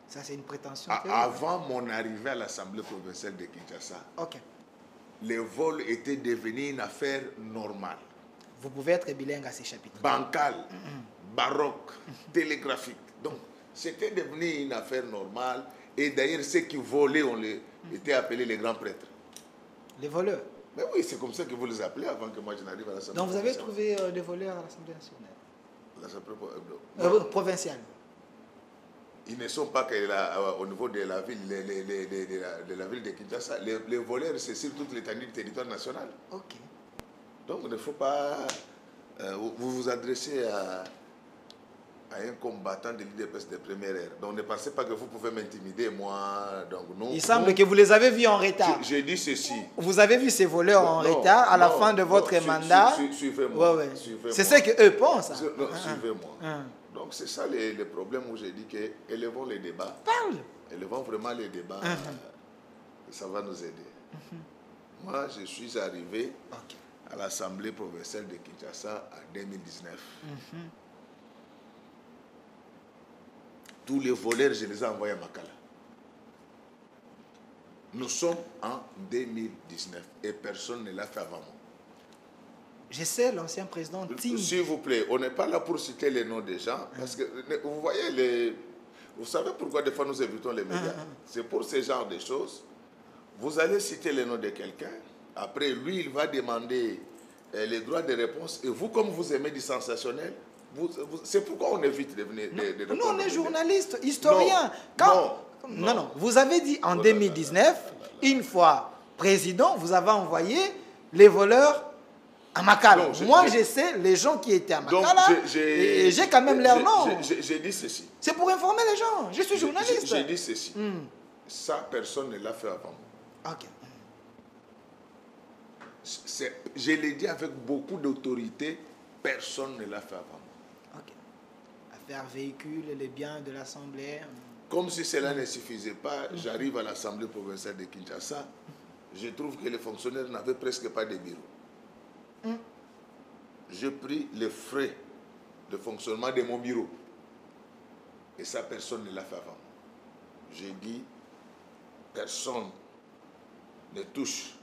Ça, c'est une prétention. Avant mon arrivée à l'Assemblée provinciale de Kinshasa, les vols étaient devenus une affaire normale. Vous pouvez être bilingue à ces chapitres. Bancal, baroque, télégraphique. Donc, c'était devenu une affaire normale. Et d'ailleurs, ceux qui volaient, on les était appelés les grands prêtres. Les voleurs? Mais oui, c'est comme ça que vous les appelez avant que moi je n'arrive à l'Assemblée. Donc vous avez provinciale. trouvé des voleurs à l'Assemblée nationale Provinciale. Provinciale. Ils ne sont pas au niveau de la ville, de la ville de Kinshasa. Les voleurs, c'est sur toute l'étendue du territoire national. Ok. Donc il ne faut pas... vous vous adressez à un combattant de l'IDPS de première ère. Donc ne pensez pas que vous pouvez m'intimider, moi. Donc, non, Il semble que vous les avez vus en retard. J'ai dit ceci. Vous avez vu ces voleurs en retard à la fin de votre mandat. Suivez-moi. Ouais, ouais. Suivez-moi. C'est ce qu'eux pensent. Hein. Non, suivez-moi. Donc c'est ça les problèmes où j'ai dit que élevons les débats. Parle. Élevons vraiment les débats. Ça va nous aider. Moi, je suis arrivé à l'Assemblée provinciale de Kinshasa en 2019. Tous les voleurs, je les ai envoyés à Makala. Nous sommes en 2019 et personne ne l'a fait avant moi. Je sais, l'ancien président Ting. S'il vous plaît, on n'est pas là pour citer les noms des gens, parce que vous voyez, vous savez pourquoi des fois nous évitons les médias. C'est pour ce genre de choses. Vous allez citer les noms de quelqu'un, après lui, il va demander les droits de réponse, et vous, comme vous aimez du sensationnel, c'est pourquoi on évite de venir. Nous, on est journalistes, historiens. Non, vous avez dit en 2019, une fois président, vous avez envoyé les voleurs à Makala. Moi, je sais les gens qui étaient à Makala, et j'ai quand même leur nom. J'ai dit ceci. C'est pour informer les gens. Je suis journaliste. J'ai dit ceci. Ça, personne ne l'a fait avant moi. Ok. Je l'ai dit avec beaucoup d'autorité, personne ne l'a fait avant moi. Ok. Affaire véhicule, les biens de l'Assemblée. Comme si cela ne suffisait pas, j'arrive à l'Assemblée provinciale de Kinshasa, je trouve que les fonctionnaires n'avaient presque pas de bureau. J'ai pris les frais de fonctionnement de mon bureau. Et ça, personne ne l'a fait avant. J'ai dit, personne ne touche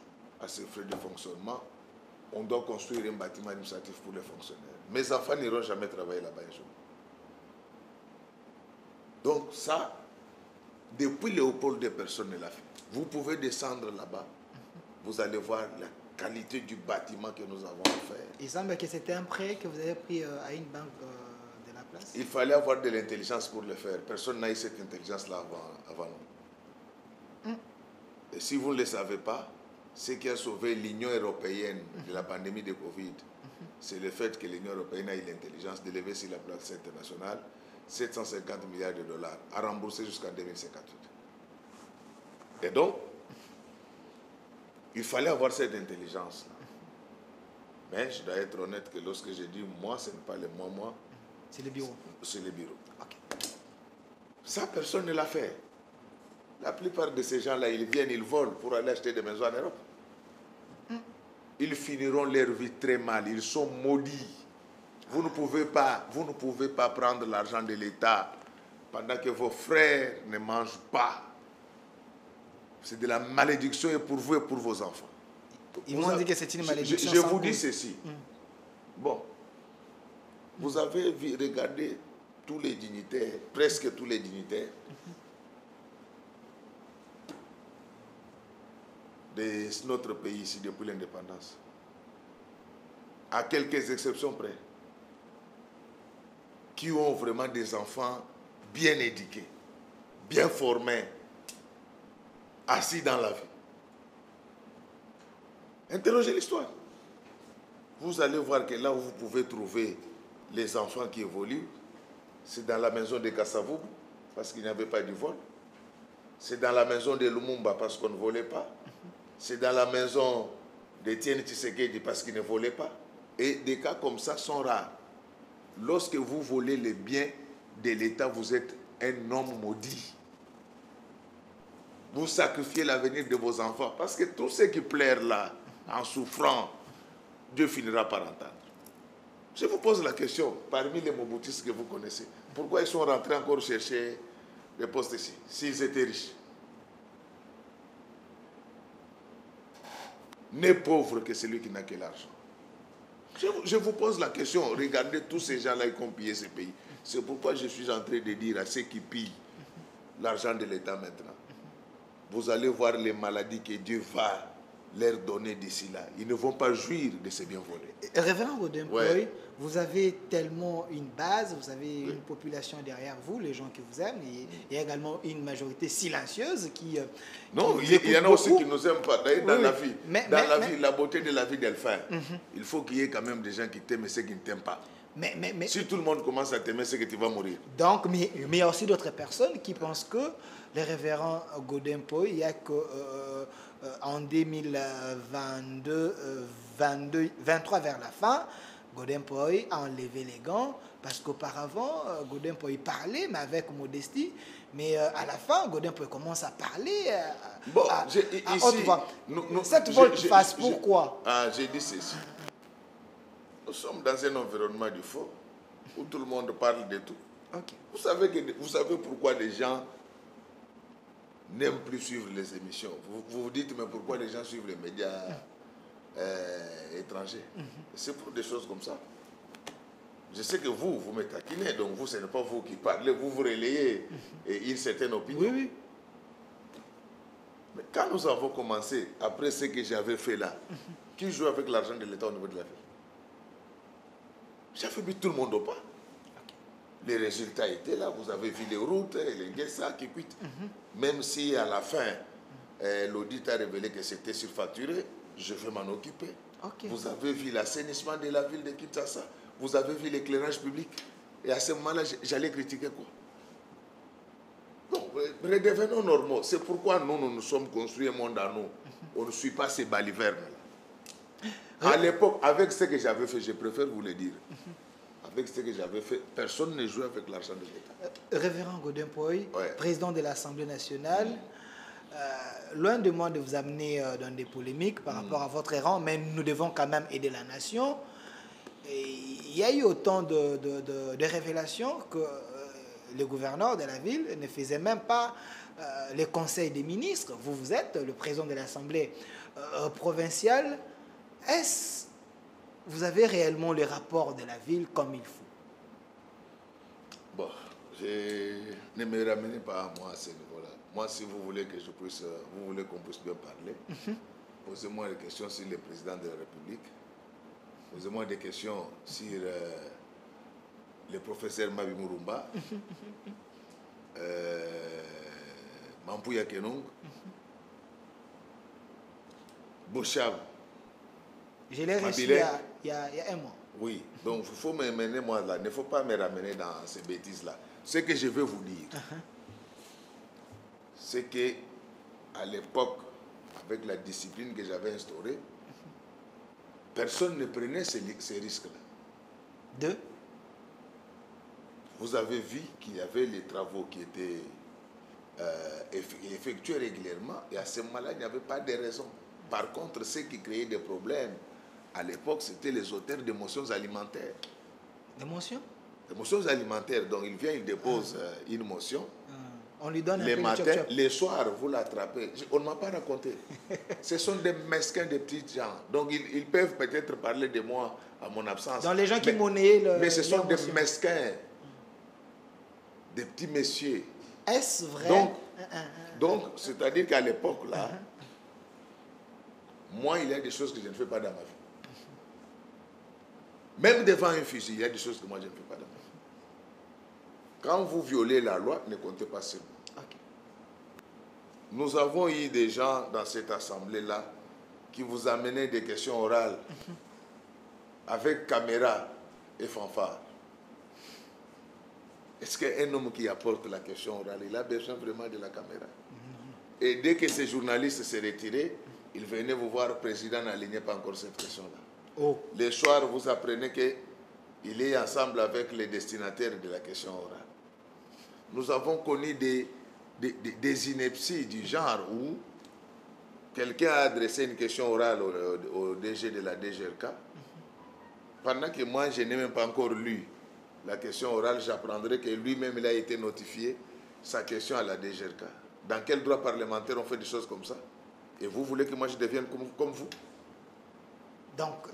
à ces frais de fonctionnement. On doit construire un bâtiment administratif pour les fonctionnaires. Mes enfants n'iront jamais travailler là-bas un jour. Donc ça, depuis Léopold, personne ne l'a fait. Vous pouvez descendre là-bas, vous allez voir la qualité du bâtiment que nous avons fait. Il semble que c'était un prêt que vous avez pris à une banque de la place. Il fallait avoir de l'intelligence pour le faire. Personne n'a eu cette intelligence-là avant nous. Et si vous ne le savez pas, ce qui a sauvé l'Union européenne de la pandémie de Covid, c'est le fait que l'Union européenne a eu l'intelligence de lever sur la place internationale 750 milliards de dollars à rembourser jusqu'en 2058. Et donc, il fallait avoir cette intelligence-là. Mais je dois être honnête que lorsque j'ai dit moi, ce n'est pas le moi, c'est le bureau. C'est le bureau. Okay. Ça, personne ne l'a fait. La plupart de ces gens-là, ils viennent, ils volent pour aller acheter des maisons en Europe. Ils finiront leur vie très mal. Ils sont maudits. Vous ne pouvez pas prendre l'argent de l'État pendant que vos frères ne mangent pas. C'est de la malédiction et pour vous et pour vos enfants. Ils m'ont dit que c'est une malédiction. Je vous dis ceci. Bon, vous avez regardé tous les dignitaires, presque tous les dignitaires de notre pays ici depuis l'indépendance. À quelques exceptions près. Qui ont vraiment des enfants bien éduqués, bien formés, assis dans la vie. Interrogez l'histoire. Vous allez voir que là où vous pouvez trouver les enfants qui évoluent, c'est dans la maison de Kassavoub, parce qu'il n'y avait pas du vol. C'est dans la maison de Lumumba, parce qu'on ne volait pas. C'est dans la maison d'Étienne Tshisekedi, parce qu'il ne volait pas. Et des cas comme ça sont rares. Lorsque vous volez les biens de l'État, vous êtes un homme maudit. Vous sacrifiez l'avenir de vos enfants. Parce que tous ceux qui pleurent là, en souffrant, Dieu finira par entendre. Je vous pose la question, parmi les moboutistes que vous connaissez, pourquoi ils sont rentrés encore chercher des postes ici, s'ils étaient riches? N'est pauvre que celui qui n'a que l'argent. Je vous pose la question, regardez tous ces gens-là qui ont pillé ce pays. C'est pourquoi je suis en train de dire à ceux qui pillent l'argent de l'État maintenant, vous allez voir les maladies que Dieu va leur donner d'ici là. Ils ne vont pas jouir de ces biens volés. Révérend Godin Poy, Ouais. vous avez tellement une base, vous avez une population derrière vous, les gens qui vous aiment, et il y a également une majorité silencieuse qui... Non, qui vous il y en a écoute aussi beaucoup. qui ne nous aiment pas. D'ailleurs, dans Oui, la oui. vie, Mais- la beauté de la vie d'Elphin, il faut qu'il y ait quand même des gens qui t'aiment et ceux qui ne t'aiment pas. Mais, Si tout le monde commence à t'aimer, c'est que tu vas mourir. donc, mais il y a aussi d'autres personnes qui pensent que les révérends Godin Poy, il y a que en 2022, 23 vers la fin, Godin Poy a enlevé les gants parce qu'auparavant, Godin Poy parlait, mais avec modestie. Mais à la fin, Godin Poy commence à parler Bon, à ici, haute voix. nous- Cette j'ai- volte-face, j'ai- pourquoi? J'ai dit ceci. Nous sommes dans un environnement du faux où tout le monde parle de tout. Ok. Vous savez pourquoi les gens n'aiment plus suivre les émissions. Vous vous dites, mais pourquoi les gens suivent les médias étrangers? C'est pour des choses comme ça. Je sais que vous me taquinez, donc vous, ce n'est pas vous qui parlez, vous vous relayez une certaine opinion. Oui, oui. Mais quand nous avons commencé, après ce que j'avais fait là, qui joue avec l'argent de l'État au niveau de la ville? J'avais mis tout le monde au pas. Les résultats étaient là, vous avez vu les routes, les guessas qui quittent. Même si à la fin, l'audit a révélé que c'était surfacturé, je vais m'en occuper. Ok. Vous avez vu l'assainissement de la ville de Kinshasa, vous avez vu l'éclairage public. Et à ce moment-là, j'allais critiquer quoi? Non, redevenons normaux. C'est pourquoi nous nous sommes construits un monde à nous. On ne suit pas ces balivernes-là. À l'époque, avec ce que j'avais fait, je préfère vous le dire. Avec ce que j'avais fait, personne ne jouait avec l'argent de l'État. Révérend Godin Poy, Ouais. président de l'Assemblée nationale, loin de moi de vous amener dans des polémiques par rapport à votre rang, mais nous devons quand même aider la nation. Et il y a eu autant de révélations que le gouverneur de la ville ne faisait même pas les conseils des ministres. Vous êtes le président de l'Assemblée provinciale. Vous avez réellement les rapports de la ville comme il faut? Bon, ne me ramenez pas à moi à ce niveau-là. Moi, si vous voulez que je puisse, vous voulez qu'on puisse bien parler, posez-moi des questions sur le président de la République. Posez-moi des questions sur le professeur Mabi Murumba, Mampouya Kenong, Bochab. Je l'ai reçu Mabilé. il y a un mois. Oui, donc il faut me mener moi là. Il ne faut pas me ramener dans ces bêtises-là. Ce que je veux vous dire, c'est que à l'époque, avec la discipline que j'avais instaurée, personne ne prenait ces risques-là. Deux. Vous avez vu qu'il y avait les travaux qui étaient effectués régulièrement et à ce moment-là, il n'y avait pas de raison. Par contre, ce qui créait des problèmes, à l'époque, c'était les auteurs d'émotions alimentaires. D'émotion? Émotions alimentaires, donc il vient, il dépose une motion. On lui donne un Les peu de matins, chop-chop. les soirs, vous l'attrapez. On ne m'a pas raconté. Ce sont des mesquins, des petits gens. Donc ils peuvent peut-être parler de moi à mon absence. Dans les gens qui monnaient le. Mais ce sont des l'émotion. mesquins, des petits messieurs. Est-ce vrai? Donc c'est-à-dire qu'à l'époque, là, moi, il y a des choses que je ne fais pas dans ma vie. Même devant un fusil, il y a des choses que moi, je ne fais pas dans ma vie. Quand vous violez la loi, ne comptez pas sur moi. Ok. Nous avons eu des gens dans cette assemblée-là qui vous amenaient des questions orales avec caméra et fanfare. Est-ce qu'un homme qui apporte la question orale, il a besoin vraiment de la caméra? Et dès que ces journalistes se retiraient, ils venaient vous voir, président n'alignait pas encore cette question-là. Oh. Le soir, vous apprenez qu'il est ensemble avec les destinataires de la question orale. Nous avons connu des inepties du genre où quelqu'un a adressé une question orale au DG de la DGRK. Pendant que moi, je n'ai même pas encore lu la question orale, j'apprendrai que lui-même, il a été notifié sa question à la DGRK. Dans quel droit parlementaire on fait des choses comme ça? Et vous voulez que moi je devienne comme vous?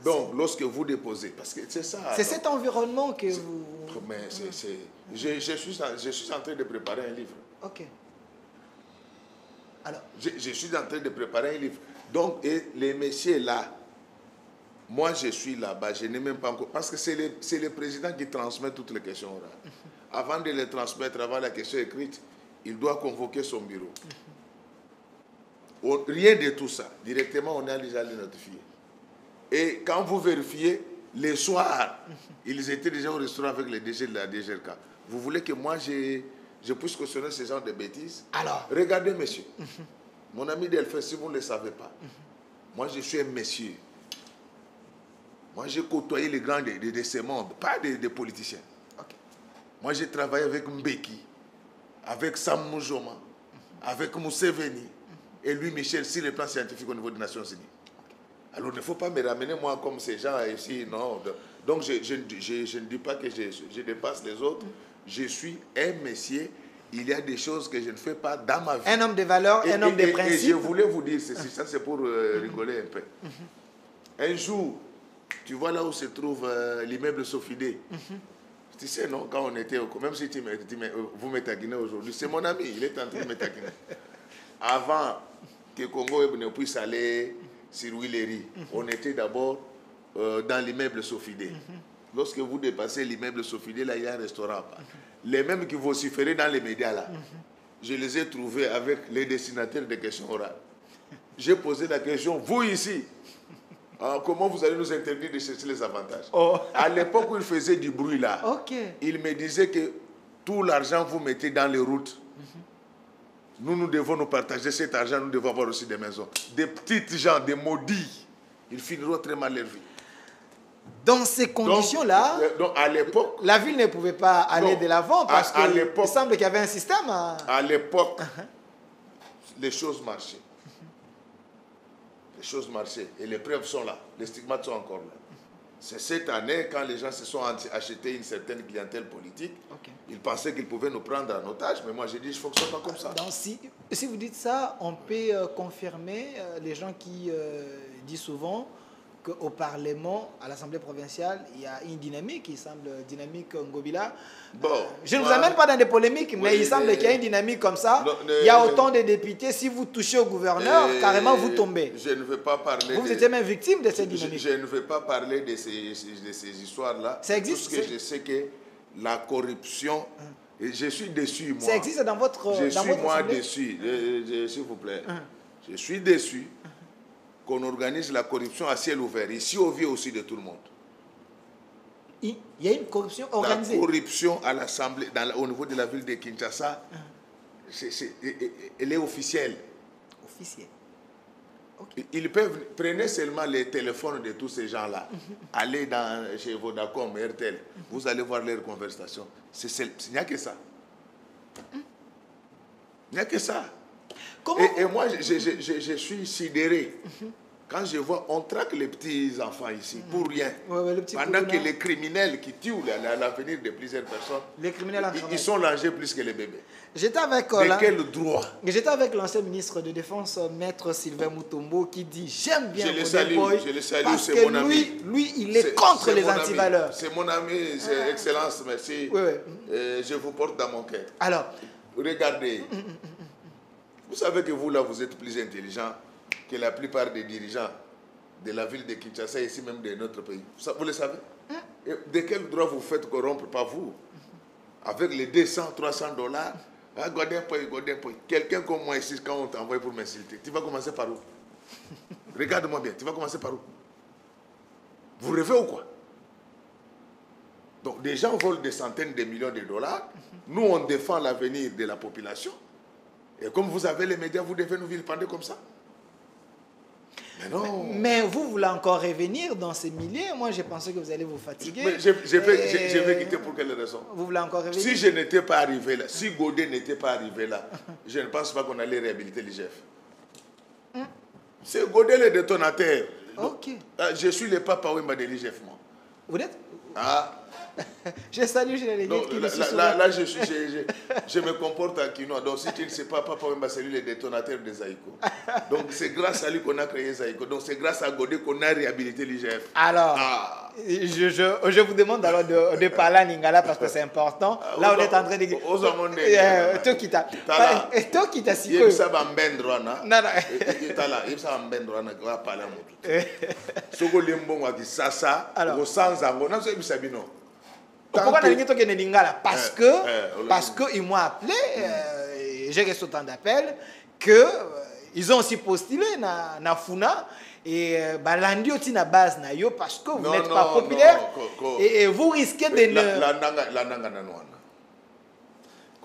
Donc lorsque vous déposez, parce que c'est ça. C'est cet environnement que vous... Mais je suis en train de préparer un livre. Ok. Alors, Je suis en train de préparer un livre. Donc, et les messieurs là, moi je suis là-bas, je n'ai même pas encore... Parce que c'est le président qui transmet toutes les questions orales. Avant de les transmettre, avant la question écrite, il doit convoquer son bureau. Rien de tout ça. Directement, on a déjà les notifiés. Et quand vous vérifiez, les soirs, ils étaient déjà au restaurant avec les DG de la DGRK. Vous voulez que moi, je puisse cautionner ce genre de bêtises? Alors, regardez, monsieur. Mon ami Delphin, si vous ne le savez pas, moi, je suis un monsieur. Moi, j'ai côtoyé les grands de ce monde, pas des politiciens. Okay. Moi, j'ai travaillé avec Mbeki, avec Sam Moujoma, avec Mousseveni, et lui, Michel, sur le plan scientifique au niveau des Nations Unies. Alors, il ne faut pas me ramener, moi, comme ces gens ici, non. Donc, je ne dis pas que je dépasse les autres. Je suis un monsieur. Il y a des choses que je ne fais pas dans ma vie. Un homme de valeurs, un homme de principes. Et je voulais vous dire ceci, ça c'est pour rigoler un peu. Un jour, tu vois là où se trouve l'immeuble Sofidé. Tu sais, non, quand on était, même si vous me taquinez aujourd'hui, c'est mon ami, il est en train de me taquiner. Avant que Congo ne puisse aller sur Willery, on était d'abord dans l'immeuble Sofidé. Lorsque vous dépassez l'immeuble Sofidé, là, il y a un restaurant. Les mêmes qui vociféraient dans les médias, là, je les ai trouvés avec les destinataires des questions orales. J'ai posé la question, vous ici, comment vous allez nous interdire de chercher les avantages? À l'époque où il faisait du bruit là, il me disait que tout l'argent vous mettez dans les routes. Nous devons nous partager cet argent, nous devons avoir aussi des maisons. Des petites gens, des maudits, ils finiront très mal leur vie. Dans ces conditions-là, à l'époque, la ville ne pouvait pas aller de l'avant parce qu'il semble qu'il y avait un système. À l'époque, les choses marchaient. Les choses marchaient. Et les preuves sont là. Les stigmates sont encore là. C'est cette année, quand les gens se sont achetés une certaine clientèle politique, ils pensaient qu'ils pouvaient nous prendre en otage. Mais moi, j'ai dit, je ne fonctionne pas comme ça. Donc, si vous dites ça, on peut confirmer les gens qui disent souvent qu'au Parlement, à l'Assemblée provinciale, il y a une dynamique qui semble dynamique Ngobila. Bon, je ne vous amène pas dans des polémiques, mais il semble qu'il y a une dynamique comme ça. Il y a autant de députés, si vous touchez au gouverneur, carrément vous tombez. Je ne veux pas parler... Vous étiez même victime de cette dynamique. Je ne veux pas parler de ces histoires-là. Ça existe. Parce que je sais que la corruption... Et je suis déçu, moi. Ça existe dans votre... Je suis, moi, déçu. S'il vous plaît. Je suis déçu qu'on organise la corruption à ciel ouvert. Ici, on vit aussi de tout le monde. Il y a une corruption organisée. La corruption à l'Assemblée, au niveau de la ville de Kinshasa, elle est officielle. Officielle. Ils peuvent prendre seulement les téléphones de tous ces gens-là. Allez chez Vodacom, RTL. Vous allez voir leurs conversations. Il n'y a que ça. Il n'y a que ça. Et moi, je suis sidéré. Quand je vois, on traque les petits-enfants ici, pour rien. Pendant que les criminels qui tuent l'avenir de plusieurs personnes, les criminels ils sont langés plus que les bébés. J'étais avec quel droit? J'étais avec l'ancien ministre de Défense, Maître Sylvain Moutombo, qui dit « J'aime bien je le salue, parce que mon ami. Lui, il est contre les antivaleurs. » C'est mon ami, c'est Excellence, merci. Je vous porte dans mon cœur. Alors, regardez. Vous savez que vous, là, vous êtes plus intelligent que la plupart des dirigeants de la ville de Kinshasa, ici même de notre pays. Vous le savez? Et de quel droit vous faites corrompre, pas vous? Avec les 200, 300 dollars, quelqu'un comme moi ici, quand on t'envoie pour m'insulter, tu vas commencer par où? Regarde-moi bien, tu vas commencer par où? Vous rêvez ou quoi? Donc, des gens volent des centaines de millions de dollars. Nous, on défend l'avenir de la population. Et comme vous avez les médias, vous devez nous vilipender comme ça. Mais non. Mais vous voulez encore revenir dans ces milliers? Moi, je pensais que vous allez vous fatiguer. Mais je vais quitter pour quelle raison? Vous voulez encore revenir? Si je n'étais pas arrivé là, si Godet n'était pas arrivé là, je ne pense pas qu'on allait réhabiliter l'IGF. C'est Godet le détonateur. Ok. Je suis le papa Wemba de l'IGF, moi. Vous êtes? Je salue les Donc, qui le sont. là, je me comporte en quinoa. Donc, si tu ne sais pas, Papa Wemba, c'est lui le détonateur des Zaïko. Donc, c'est grâce à lui qu'on a créé Zaïko. Donc, c'est grâce à Godé qu'on a réhabilité l'IGF. Alors, je vous demande alors de parler en lingala parce que c'est important. Là, on est en train de dire. Toi qui t'a. Toi qui t'as si il ça va mbendro na. Non, non. Il ça va mbendro na va parler à moi. Soko limbongo qui sasa. Au sans ango. Non, c'est bisabino. Pourquoi on a dit que lingala? Parce que ils m'ont appelé. J'ai reçu autant d'appels que ils ont aussi postulé na Funa. Et balandi aussi na base na yo parce que vous n'êtes pas populaire et vous risquez de ne la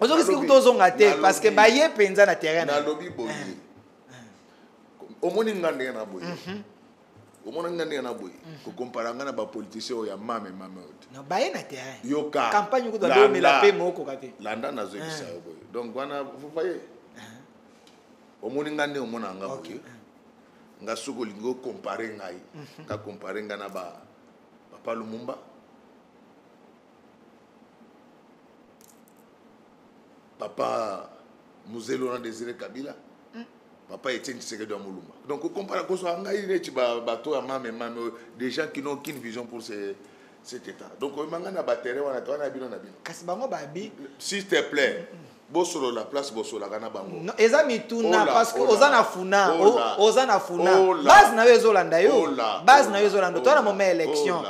vous risquez de parce que baye penza na terrain na lobby boye omoni ngande na boye omoni ngande na boye ko comparanga na ba politicien ya mame no baye na terrain yoka campagne ko do me la paix moko kate landa na zo bisa boye donc wana vous voyez omoni ngande omona nga boye nga soko lingo comparer ngai ka comparer nga na ba Papa Lumumba Papa Muzelo na Désiré Kabila Papa Etienne Tshisekedi Mulumba. Donc comparer ko so ngai ne ti ba bato ya mame des gens qui n'ont aucune vision pour cet état. Donc manga na ba terrain wana to na bino kasi bango ba bi s'il te plaît Bosolo la place Bosolo kana bango. Non, ezami tuna parce que ozana funa, ozana funa. Base na yo ezolanda yo. Base na yo ezolanda. Toi na moment élection.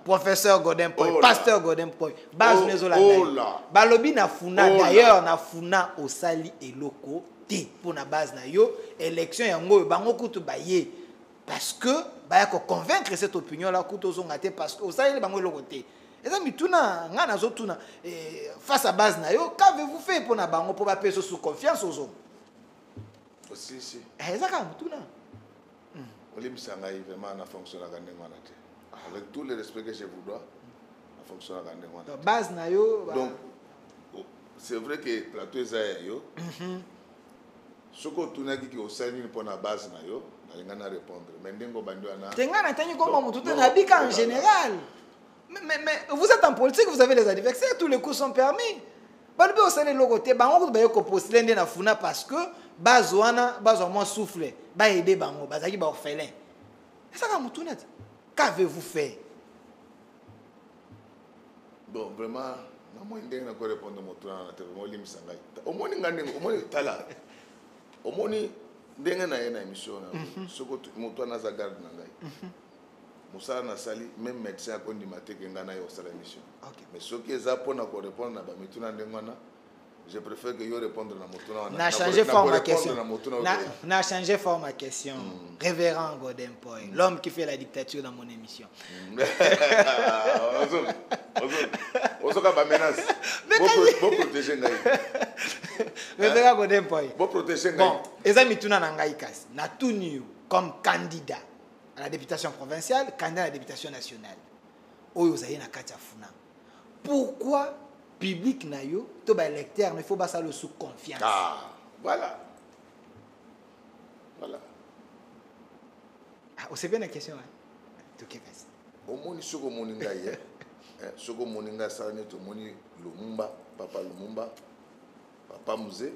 Professeur Godin Poy, pasteur Godin Poy. Base na ezolanda yo. Balobi na funa d'ailleurs na funa osali eloko te pour na base na yo élection yango bango kutu baye parce que ba ko convaincre cette opinion là kutu ozonga te parce que osali bango eloko te. Face à base na yo, qu'avez-vous fait pour na bango pour payer sous confiance aux hommes? Si si. Olim sanga vraiment na fonctionner avec tout le respect que je vous dois, na fonctionner donc base na yo. Donc c'est vrai que plateau ezaya yo. Soko tuna ki au sani pour na base na yo, na ngana répondre. Mais ndengo bandu ana. Tenga na tanyi comme mutu na bika en général. Mais vous êtes en politique, vous avez les adversaires, tous les coups sont permis. Balbi osale lokote, bango ko bayeko postuler ndé na funa parce que bazwana bazwa souffle, ba aider bango, bazaki ba orphelin. Ça ka mutu net. Qu'avez-vous fait? Bon, vraiment, na moi ndé na ko répondre mutu na te mo lim sangai. Omoni ngane, omoni tala. Omoni ndenge na yena émission na. Soko mutu na za garde na ngai. Moussa Nassali, même médecin a connu ma tête au salon émission. Mais ce qui est à pour répondre à Bamituna Ndengwana, je préfère que je réponde à Motuna. N'a changé forme ma question. N'a changé forme ma question. Révérend Godin Poy, l'homme qui fait la dictature dans mon émission. Osoka ba menace. Bon protéger ngai. Révérend Godin Poy. Bon protéger ngai. Bon, eza mituna na ngai kasi. Na tunu comme candidat à la députation provinciale, candidat à la députation nationale. Oyo zaye na kati ya funa. Pourquoi public na yo to ba électeur ne faut pas ça le sous confiance. Ah, voilà. Voilà. Ah, c'est bien la question hein. To kekasi. Omoni soko moninga ye. Soko moninga salane to moni Lumumba, Papa Lumumba, Papa Musée,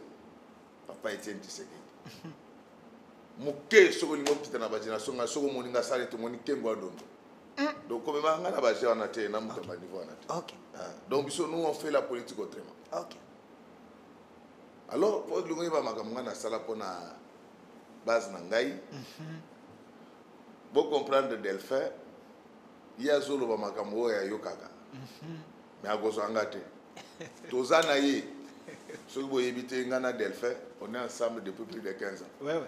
Papa Etienne Tshisekedi. Muke soko lingo petite na génération nga soko moninga sale to moni kengo adondo. Donc comme nga na baje wana te na muto ba niveau wana te. OK. Donc biso nous on fait la politique autrement. OK. Alors pour lingo ba makamanga na sala pona base na ngai. Pour comprendre Delphin, il y a zolo ba makambo ya yokaka. Mais agozo ngate. Tozana yi. Soko bo yebite ngana Delphin, on est ensemble depuis plus de 15 ans. Ouais.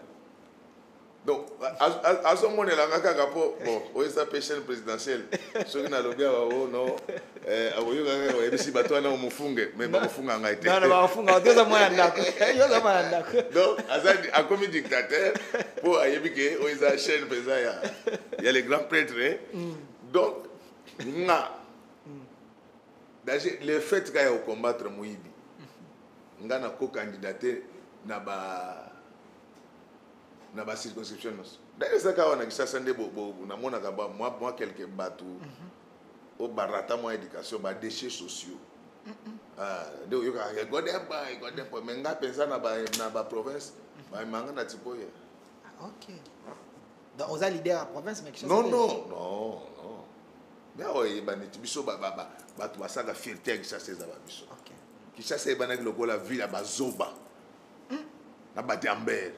Donc, à ce moment-là, on a sa chaîne présidentielle. Ceux qui n'ont pas dit, non, si bateau a un mufunge, mais pas mufunge en été. Non, non, mufunge, on doit avoir donc, à comme dictateur, pour Ayébike, on a sa chaîne présidentielle. Il y a les grands prêtres. Donc, le fait qu'il y a combattre Moïbi, on a co-candidaté na ba circonscription. D'ailleurs, ça quand on a dit ça, c'est des moi quelques bateaux. au barata mon éducation ba déchets sociaux donc yo ka godé pas mais nga pensa na ba province ba manga na tipo ya. OK. Donc aux leader à province mais non mais ouais ba ni biso ba tu vas ça la fierté que ça c'est za ba biso. OK. Qui ça c'est ba na loko la ville ba zoba na ba Diamber.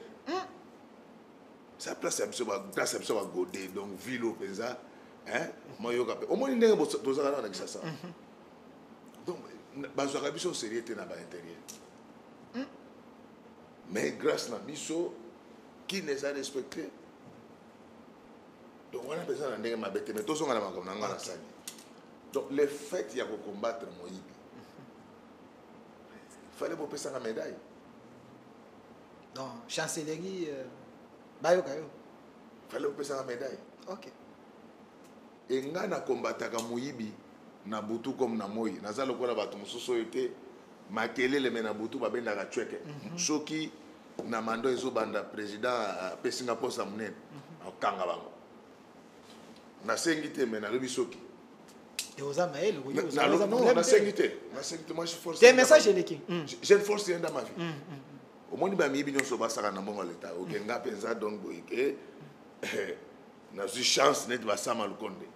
Ça place biso ba grâce biso ba godé donc ville au pensa hein moi yo ka au moins ndenge bo to za na ça donc bazwaka biso sérieux te na ba intérieur mais grâce na biso qui les a respectés donc on a besoin de ma bête mais tous on a la main na sani donc le fait il y a pour combattre Moïbi fallait pour passer la médaille donc chancellerie bayo kayo fallait pour passer la médaille. OK. Et nga na combattre Moïbi na butu comme na moi naza lokola bato mosusu été makelele me na butu babenda ka chweke soki na mando ezo banda président pe Singapore sa munene akanga bango na sengité me na lobi soki et aux amael na sengité moi je force des messages éléqués j'ai une force dans ma vie au moins ba mi binyo so basaka na mbongo l'état o genga penza donc boyeke na suis chance net ba sama lukonde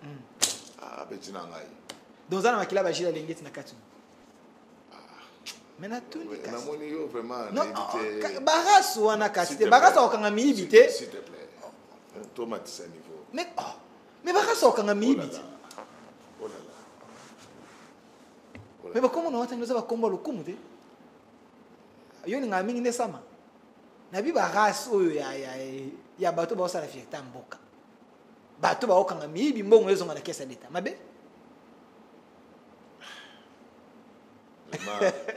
petit na ngai dans un makila bajila lengeti na katu mais na tuni na moni yo vraiment non barasu wana kasite barasu okanga miibite s'il te plaît tomate ça niveau mais barasu okanga miibite oh là là mais comment on entend ça va komba lokumu te yo ni ngamingi ne sama na bi barasu oyo ya bato ba osala fierté mboka bato ba okanga miibi mbongo ezo ngana kesa d'etat mabe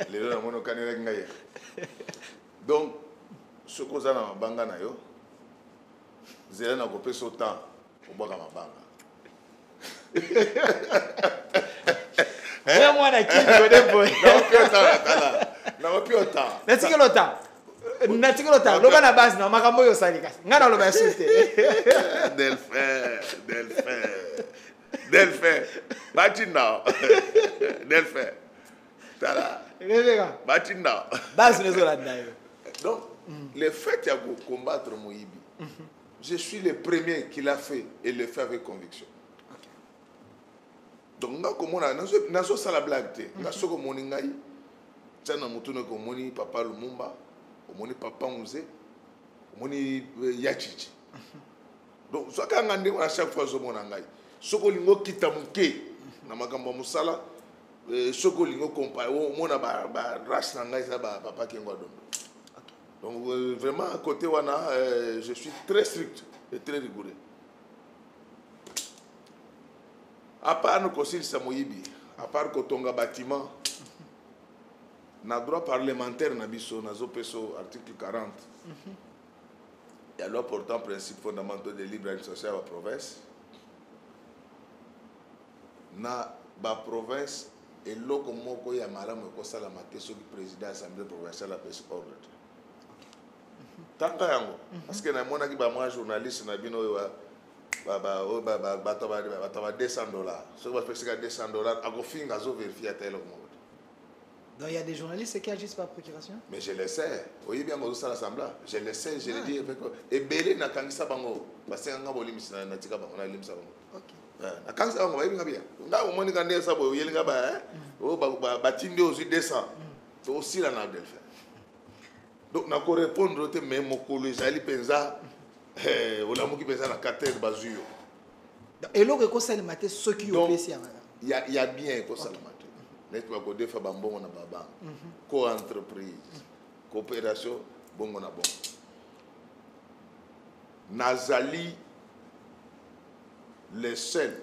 les gens n'ont pas de donc ce que vous avez dans banga na yo zela na kopé so temps au boka mabanga eh moi na ki de boy na plus autant na tiki lota loba na base na makambo yo salika ngana loba suite Delphin batinda Delphin tala batinda base nezo la ndayo. Donc le fait de combattre Moïbi je suis le premier qui l'a fait et le fait avec conviction. Donc nga komona nazo sala blague te nga soko moni ngai tana mutune ko moni papa Lumumba moni papa Mouze moni Yachichi donc so ka ngande à chaque fois zo mona ngai soko lingo kita muke na makambo musala soko lingo compa mona ba race na ngai ça ba papa Kengo Dondo. Donc vraiment à côté wana je suis très strict et très rigoureux. À part nous conseiller Samoyibi, à part Kotonga bâtiment, na droit parlementaire na biso na zopeso article 40. Il y a loi portant principe fondamentaux de libre administration à la province. Na ba province et loko moko ya malamu ko sala mateso du président assemblée provinciale la pèse ordre. Tanga yango parce que na mona ki ba moi journaliste na bino wa ba $200 ce va faire $200 à gofinga à vérifier tel monde. Donc il y a des journalistes qui agissent par procuration. Mais je le sais. Oui bien moi ça l'assemblée. Je le sais, je le dis et belé na kangisa bango parce que nga bolimi na tika bango na limsa bango. OK. Na kangisa bango ba bien. Nga o moni kande sa bo yelinga ba o ba tindi aussi 200. To aussi la na Delphin. Donc na ko répondre te même mokolo jali penza olamuki penza na katère bazuyo. Et l'autre ko sala maté ce qui au PC il y a bien ko sala maté. Net ba ko defa bambongo na baba. Co-entreprise, coopération bongo na bon. Nazali les seuls.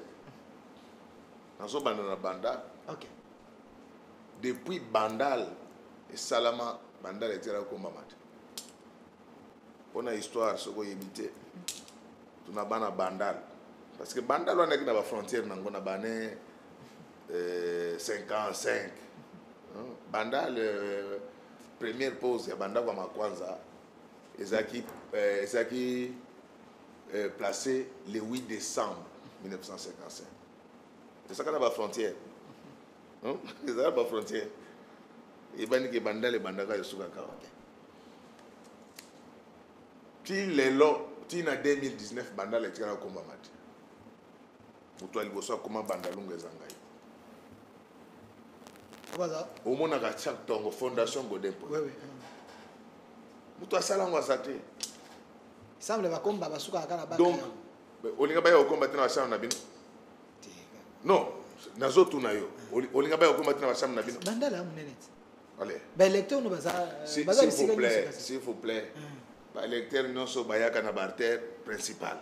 Nazo banda banda. OK. Depuis Bandal et Salama Bandal était là comme maman. On a histoire ce qu'on évité. Tu n'as pas Bandal parce que Bandal on est dans la frontière on a bané 55. Bandal première pause ya Bandal kwa kwanza ezaki placé le 8 décembre 1955. C'est ça qu'on a la frontière. C'est ça la frontière. Et ben que banda les bandaka yosuka kawa. Ti lelo ti na 2019 banda le tika na komba mati. Mutu aliboso koma banda lunga zangai. Voilà. Au mona ka chak tongo fondation Godempo. Oui, oui. Mutu asala ngwa sate. Il semble que comme Baba Souka a la Donc, olinga baya okomba na shamba na bino. Non, nazo tuna yo. Olinga baya okomba na shamba na bino. Banda la munenete. Allez. Ben lecteur no baza S'il vous plaît. Ba lecteur non so bayaka na barter principal.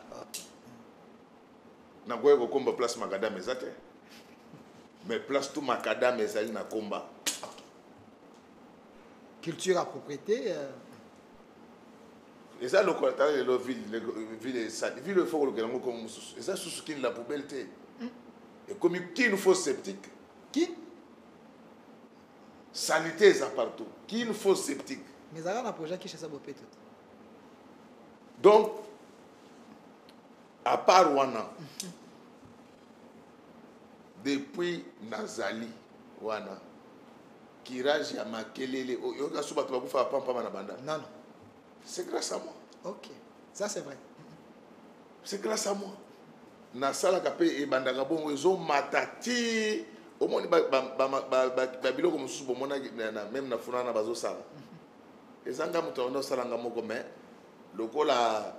Na goye ko komba place makadam ezate. Mais place tout makadam ezali na komba. Culture à propriété. Et ça, le quartier de la ville, il faut que nous comme et ça, c'est qui la poubelle. Et comme qui nous faut sceptique. Qui? Salité, ça partout. Qui nous faut sceptique. Mais ça a un projet qui chez ça peut tout. Donc, à part Wana, depuis Nazali, Wana, Kiraj Yamakelele, Yoga Suba, tu vas vous faire pampa manabanda. Non, non. C'est grâce à moi. Ok, ça c'est vrai. C'est grâce à moi. Na sala kapé e bandaka bongo ezo matati au moins ba biloko mususu bomona même na funa na bazo sala. Ezanga muto ndo sala nga moko mais lokola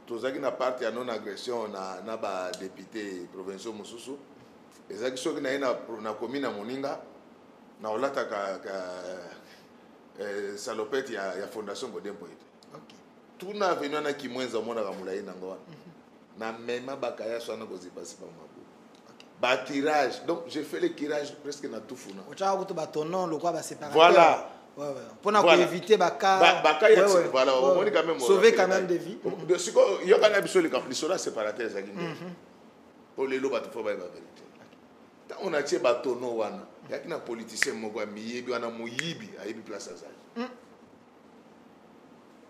tozaki na parti ya non agression na ba député provinciaux mususu ezaki soki na na commune na Moninga na olata ka salopette ya fondation Godempo. Ok. Tout na venu na kimwenza mona ka mulai na ngwa. Na même bakaya so na kozipa sipa mabu. Ba tirage. Donc j'ai fait le tirage presque na tout funa. O tshaka kuto ba tonon lo kwa ba séparateur. Voilà. Ouais ouais. Pour na éviter baka voilà, on est quand même sauver quand même des vies. De ce que yo kana biso le caprice là séparateur ezaki. Pour les loba to faut ba vérité. Tant on a tie ba tonon wana. Yaki na politicien moko miyebi wana muyibi ayibi place azali.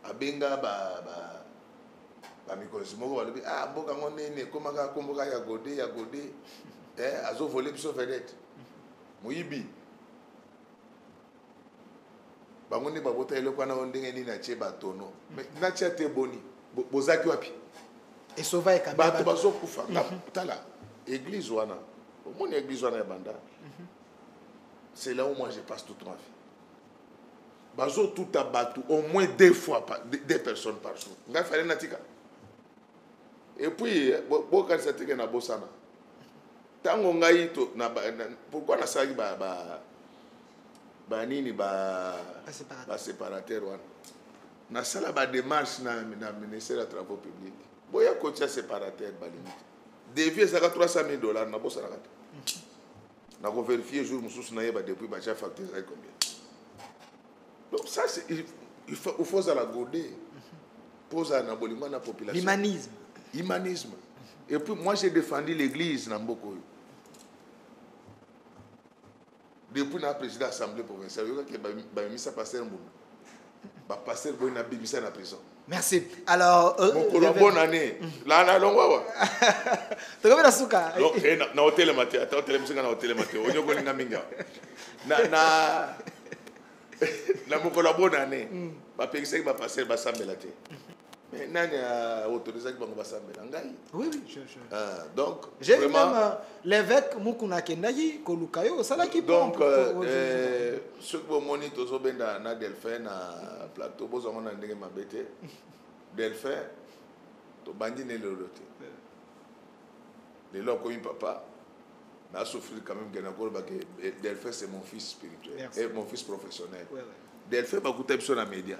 Abenga ba mikosi moko balobi mboka ngonene komaka komboka ya gode azo voler biso vedette muyibi bango ne babota eloko na ndenge nini na tie batono mais na tie te boni bozaki wapi et sauva et kamera bato bazo kufa tala église wana mon église wana ya banda c'est là où moi je passe toute ma vie. Bazo tout abattu au moins 2 fois deux personnes par jour. Nga fallait natika. Et puis quand ça teke na bosana. Tango ngai to na pourquoi na sagi ba nini ba séparateur wana. Na sala ba démarche na ministère des travaux publics. Boya kotia séparateur ba limite. Devis ça $300,000 na bosana kata. Na ko vérifier jour mususu na yeba depuis ba cha facture combien. Donc ça, il faut ça la goder. Pose à la population. L'humanisme. Humanisme. Et puis moi j'ai défendu l'église dans Mboko. Depuis la présidente de l'Assemblée provinciale, il y a mis ça passer un bout. Passer boy na bimisa na prison. Merci. Alors mon bonne année. Là na longwa. Tu connais la souka. Donc na hôtel matin, hôtel musique na hôtel matin. Onyo ko ninga minga. Na bonne année. Ba pekisa ba passer ba sambela te. Mais nani a autorisé que ba sambela ngai. Oui oui, donc j'ai vu même l'évêque Mukuna Kendayi Kolukayo sala ki donc ce que vous monitez tozo benda na Delphin na plateau bozo ngona ndenge mabete. Delphin to bandi ne lolote. Les lois comme papa n'a souffert quand même que Delphin c'est mon fils spirituel et mon fils professionnel. Delphin va coûter sur la média.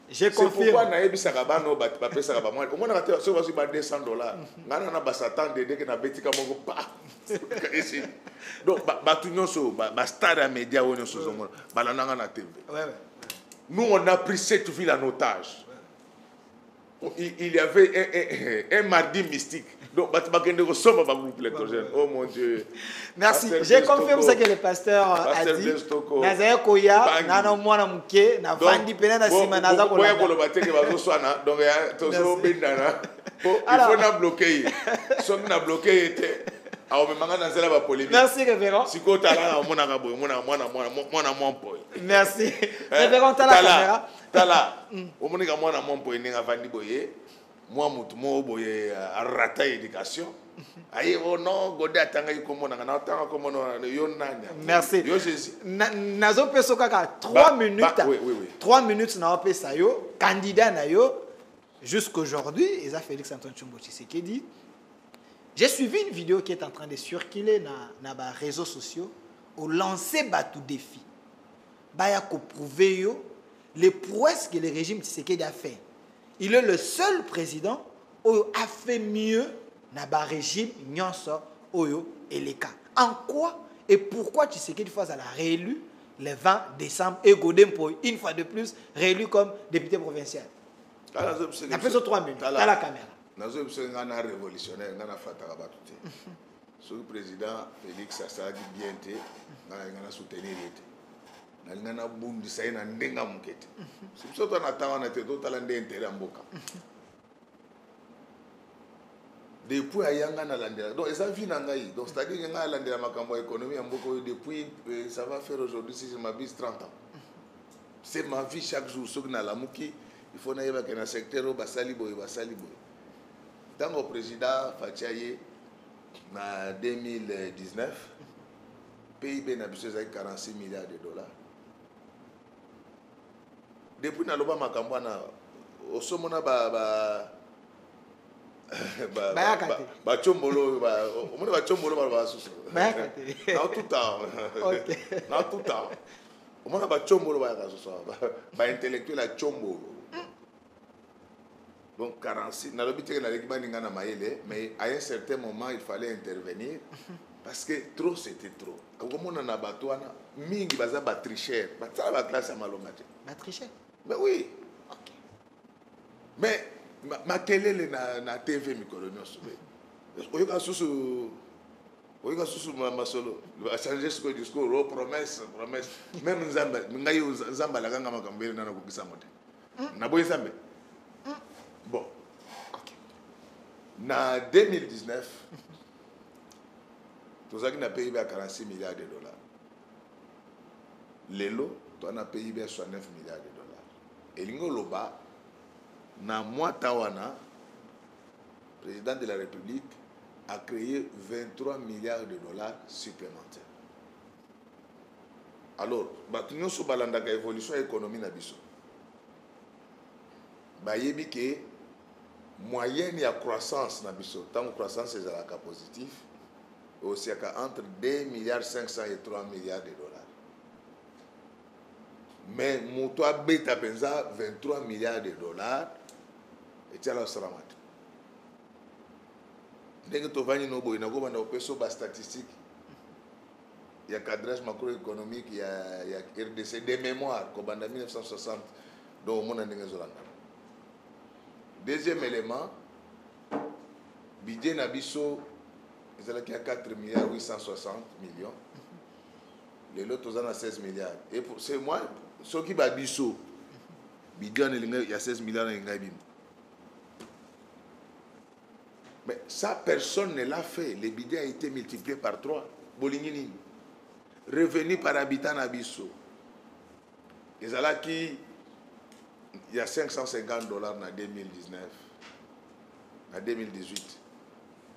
J'ai confirmé. C'est pourquoi na yebi sakaba no ba pesa ba moi. Au moins na te so va ba $200. Ngana na ba satan de que na betika moko pa. Donc ba tunyo so ba star à média wonyo so zongo. Ba la na TV. Nous on a pris cette ville en otage. Il y avait un mardi mystique. Donc, oh mon Dieu. Merci. J'ai confirmé ce que le pasteur a dit. Nazaire Koya, Nana Mwana Muke, na Vandi Pena na Sima Naza Kola. Donc, donc il faut bloquer. Si on a bloqué, Ah, mais maintenant, c'est la polémique. Merci, révérend. Si tu as là, Merci. Révérend, tu as la caméra. Tala, au moment où mon point n'est pas vendu, moi, mon boye a raté l'éducation. Aïe, oh non, Godé a tangué comme on a tant comme on a yon nanya. Merci. Yo Jésus. Nazo peso kaka 3 minutes. Oui. 3 minutes na ope sayo candidat na yo jusqu'aujourd'hui, Eza Félix Antoine Tshombo Tshisekedi. J'ai suivi une vidéo qui est en train de circuler na ba réseaux sociaux au lancer Batou défi. Baya ko prouver yo les prouesses que le régime Tshisekedi a fait. Il est le seul président qui a fait mieux dans le régime Nyonso Oyo et les cas. En quoi et pourquoi Tshisekedi faut la réélu le 20 décembre et Godem pour une fois de plus réélu comme député provincial. Après ce 3 minutes, dans la caméra. Nous sommes révolutionnaire, nous avons fait le président Félix Assad bien été, nous avons soutenu. Nous avons bondi ça na ndenga mukete. C'est pour ça que nous avons été totalement intérêt en boka. Depuis ayanga na landela. Donc ça vient ngai. Donc c'est-à-dire que nga landela makambo économie en boka depuis ça va faire aujourd'hui si je m'abuse 30 ans. C'est ma vie chaque jour ce que na la muki, il faut naïba que na secteur au basali boy. Tant que président Fatiaye en 2019, PIB n'a besoin de 46 milliards de dollars. Depuis na loba makambwana osomona chombolo omona chombolo ba susu na tout temps na tout temps omona chombolo ba susu ba intellectuel a chombolo. Donc 46 na lobité na l'équipe na maïle, mais à un certain moment il fallait intervenir parce que trop c'était trop. Comme on a batouana mingi baza ba tricher ba ça la classe à malomate Ba tricher. Mais oui. OK. Mais ma télé na TV micronomie soube. Oyoka susu ma solo va changer ce discours promesse même nzamba ngai nzamba la ganga makambele na ko kisa mote. Na boye nzambe. Bon, en 2019, tout ça qui a payé à 46 milliards de dollars. L'élo, tu as payé à 69 milliards de dollars. Et l'ingoloba, dans le mois Tawana, le président de la République a créé 23 milliards de dollars supplémentaires. Alors, nous avons une évolution économique dans le biso. Bayebi ke moyenne de croissance na biso tant croissance est à la positif aussi entre 2 milliards 500 et 3 milliards de dollars mais moto beta penza 23 milliards de dollars et tiens la salamat ndenge to vani no boy na go banda opeso ba statistique il y a cadrage macroéconomique il y a RDC de mémoire ko banda 1960 donc mon ndenge zolanga. Deuxième élément, budget Nabiso, il y a 4 milliards 860 millions. Les autres, ils ont 16 milliards. Et c'est moi, ceux qui ont Biso, budget, il y a 16 milliards. Mais ça, personne ne l'a fait. Le budget a été multiplié par 3. Bolingini. Revenu par habitant Nabiso. Ils ont là qui. Il y a 550 dollars en 2019, en 2018.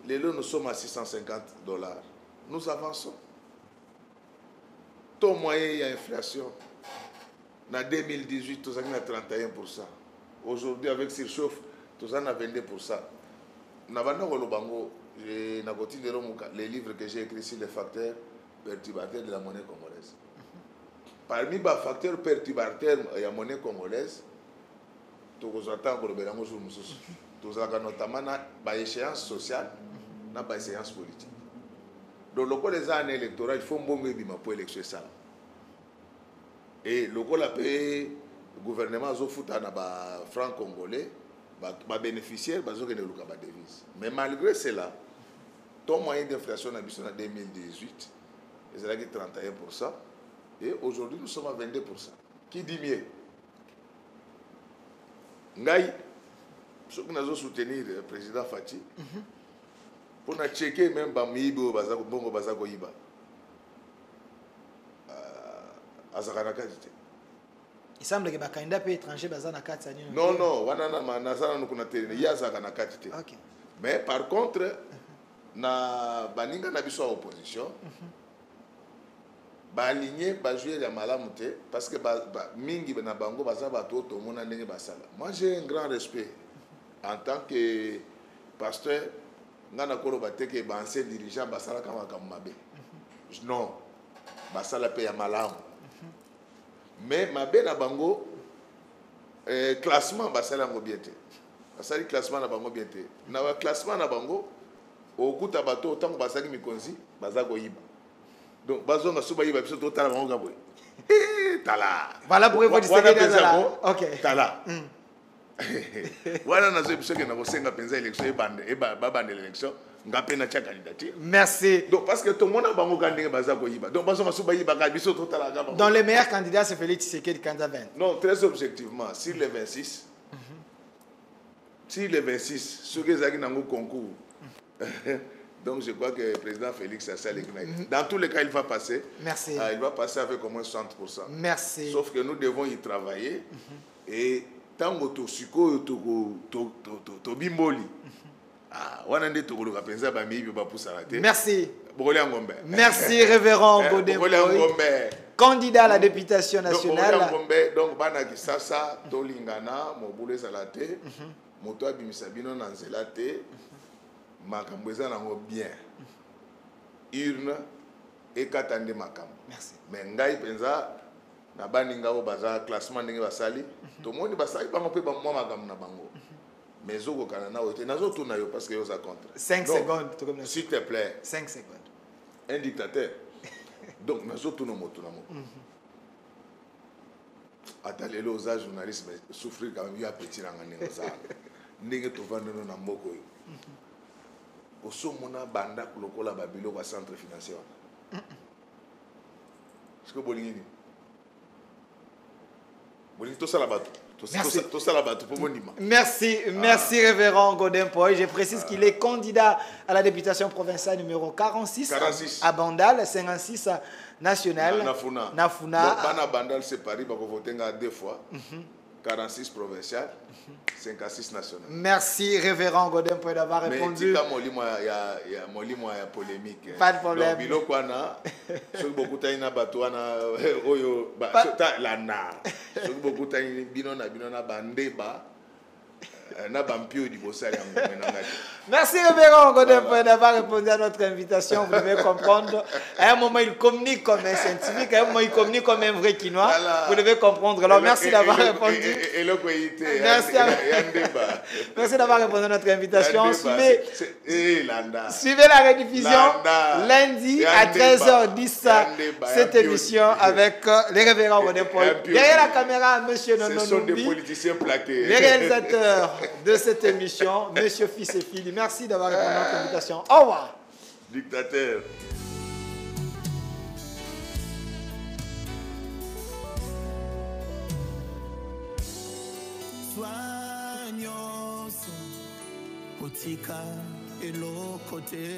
Les lots, nous sommes à 650 dollars. Nous avançons. Taux moyen, il y a inflation. En 2018, tout ça est à 31%. Aujourd'hui, avec surchauffe, tout ça est à 22%. Les livres que j'ai écrits sur les facteurs perturbateurs de la monnaie congolaise. Parmi les facteurs perturbateurs de la monnaie congolaise, tout notamment dans l'échéance sociale, dans l'échéance politique. Donc, le des années électorales, il faut pour élection ça. Et le gouvernement a franc congolais, bénéficiaire, devise. Mais malgré cela, ton moyen d'inflation en 2018 est de 31%. Et aujourd'hui, nous sommes à 22%. Qui dit mieux? Ngai, ceux qui nous ont soutenu le président Fati, Pour na checker même ba miibo bazako bongo bazako yiba. Azakana kati. Il semble que les candidats étrangers sont dans 4 ans. Non, non, wanana manasana nukuna tele yazakana kati. OK. Mais par contre na baninga na biso opposition ba aligné ba jouer la malamute parce que mingi na bango baza bato to mona ndenge basala. Moi j'ai un grand respect en tant que pasteur ngana kolo bateke ba ancien dirigeant basala kama kamabe. Non. Basala pe ya malamu. Mais mabe na bango classement basala ngo bien te. Basali classement na bango bien te. Na wa classement na bango okuta bato tango basali mikonzi bazago yiba. Donc bazonga suba yiba biso to tala bango gaboy. Tala. Voilà pourquoi vous dites ça. OK. Tala. Voilà nazo biso ke na bosenga penza élection e bande l'élection ngapé na cha candidature. Merci. Donc parce que tout le monde a bango kandenge bazago yiba. Donc bazonga suba yiba ga biso to tala ga. Dans les meilleurs candidats c'est Félix Tshisekedi candidat 20. Non, très objectivement, sur les 26 sur les 26, ceux qui ont un concours. Donc je crois que le président Félix a salé. Dans tous les cas, il va passer. Merci. Il va passer avec au moins 60%. Merci. Sauf que nous devons y travailler. Et tant que tu suko to bimboli. Merci. Merci, révérend Godin, candidat à la députation nationale. Donc, Banakisasa, Tolingana, Moboule Salate, Moto Bimisabino Nanzelate, Makambouza Nango bien. Urne et Katande Makam. Merci. Mais Ngai Penza, Nabaninga au Baza, classement Ninga Basali, tout le monde Basali, pas mon peu, moi Magam Nabango. Mais au Canada, parce que vous avez contre. 5 secondes. S'il te plaît. 5 secondes. Un dictateur. Donc, nous sommes tous nos mots. Attends, les journalistes souffrent quand même. Il y a petit rangane. N'est-ce pas vendre nos namboko. Au sommet, banda kulokola babilo au centre financier. Est-ce que Bolingini? Bolingini, tout ça là-bas. Merci, merci révérend Godin Poy. Je précise qu'il est candidat à la députation provinciale numéro 46, à Bandal, 56 national. Nafuna. Donc, Bandal, c'est Paris, il va voter 2 fois. 46 provincial, 56 national. Merci révérend Godin Poy d'avoir répondu. Mais il y a polémique. Pas de problème. Donc, beaucoup merci révérend Godin Poy d'avoir répondu à notre invitation. Vous devez comprendre. À un moment, il communique comme un scientifique, à un moment, il communique comme un vrai Quinois. Vous devez comprendre. Alors, merci d'avoir répondu. Merci d'avoir répondu à notre invitation. Suivez la rediffusion lundi à 13h10 cette émission avec les révérends Godin Poy. Derrière la caméra, monsieur Nono Numbi, les réalisateurs de cette émission, monsieur Fils et Fili. Merci d'avoir répondu à notre invitation. Au revoir. Dictateur. Soignos, Otika, et l'autre côté.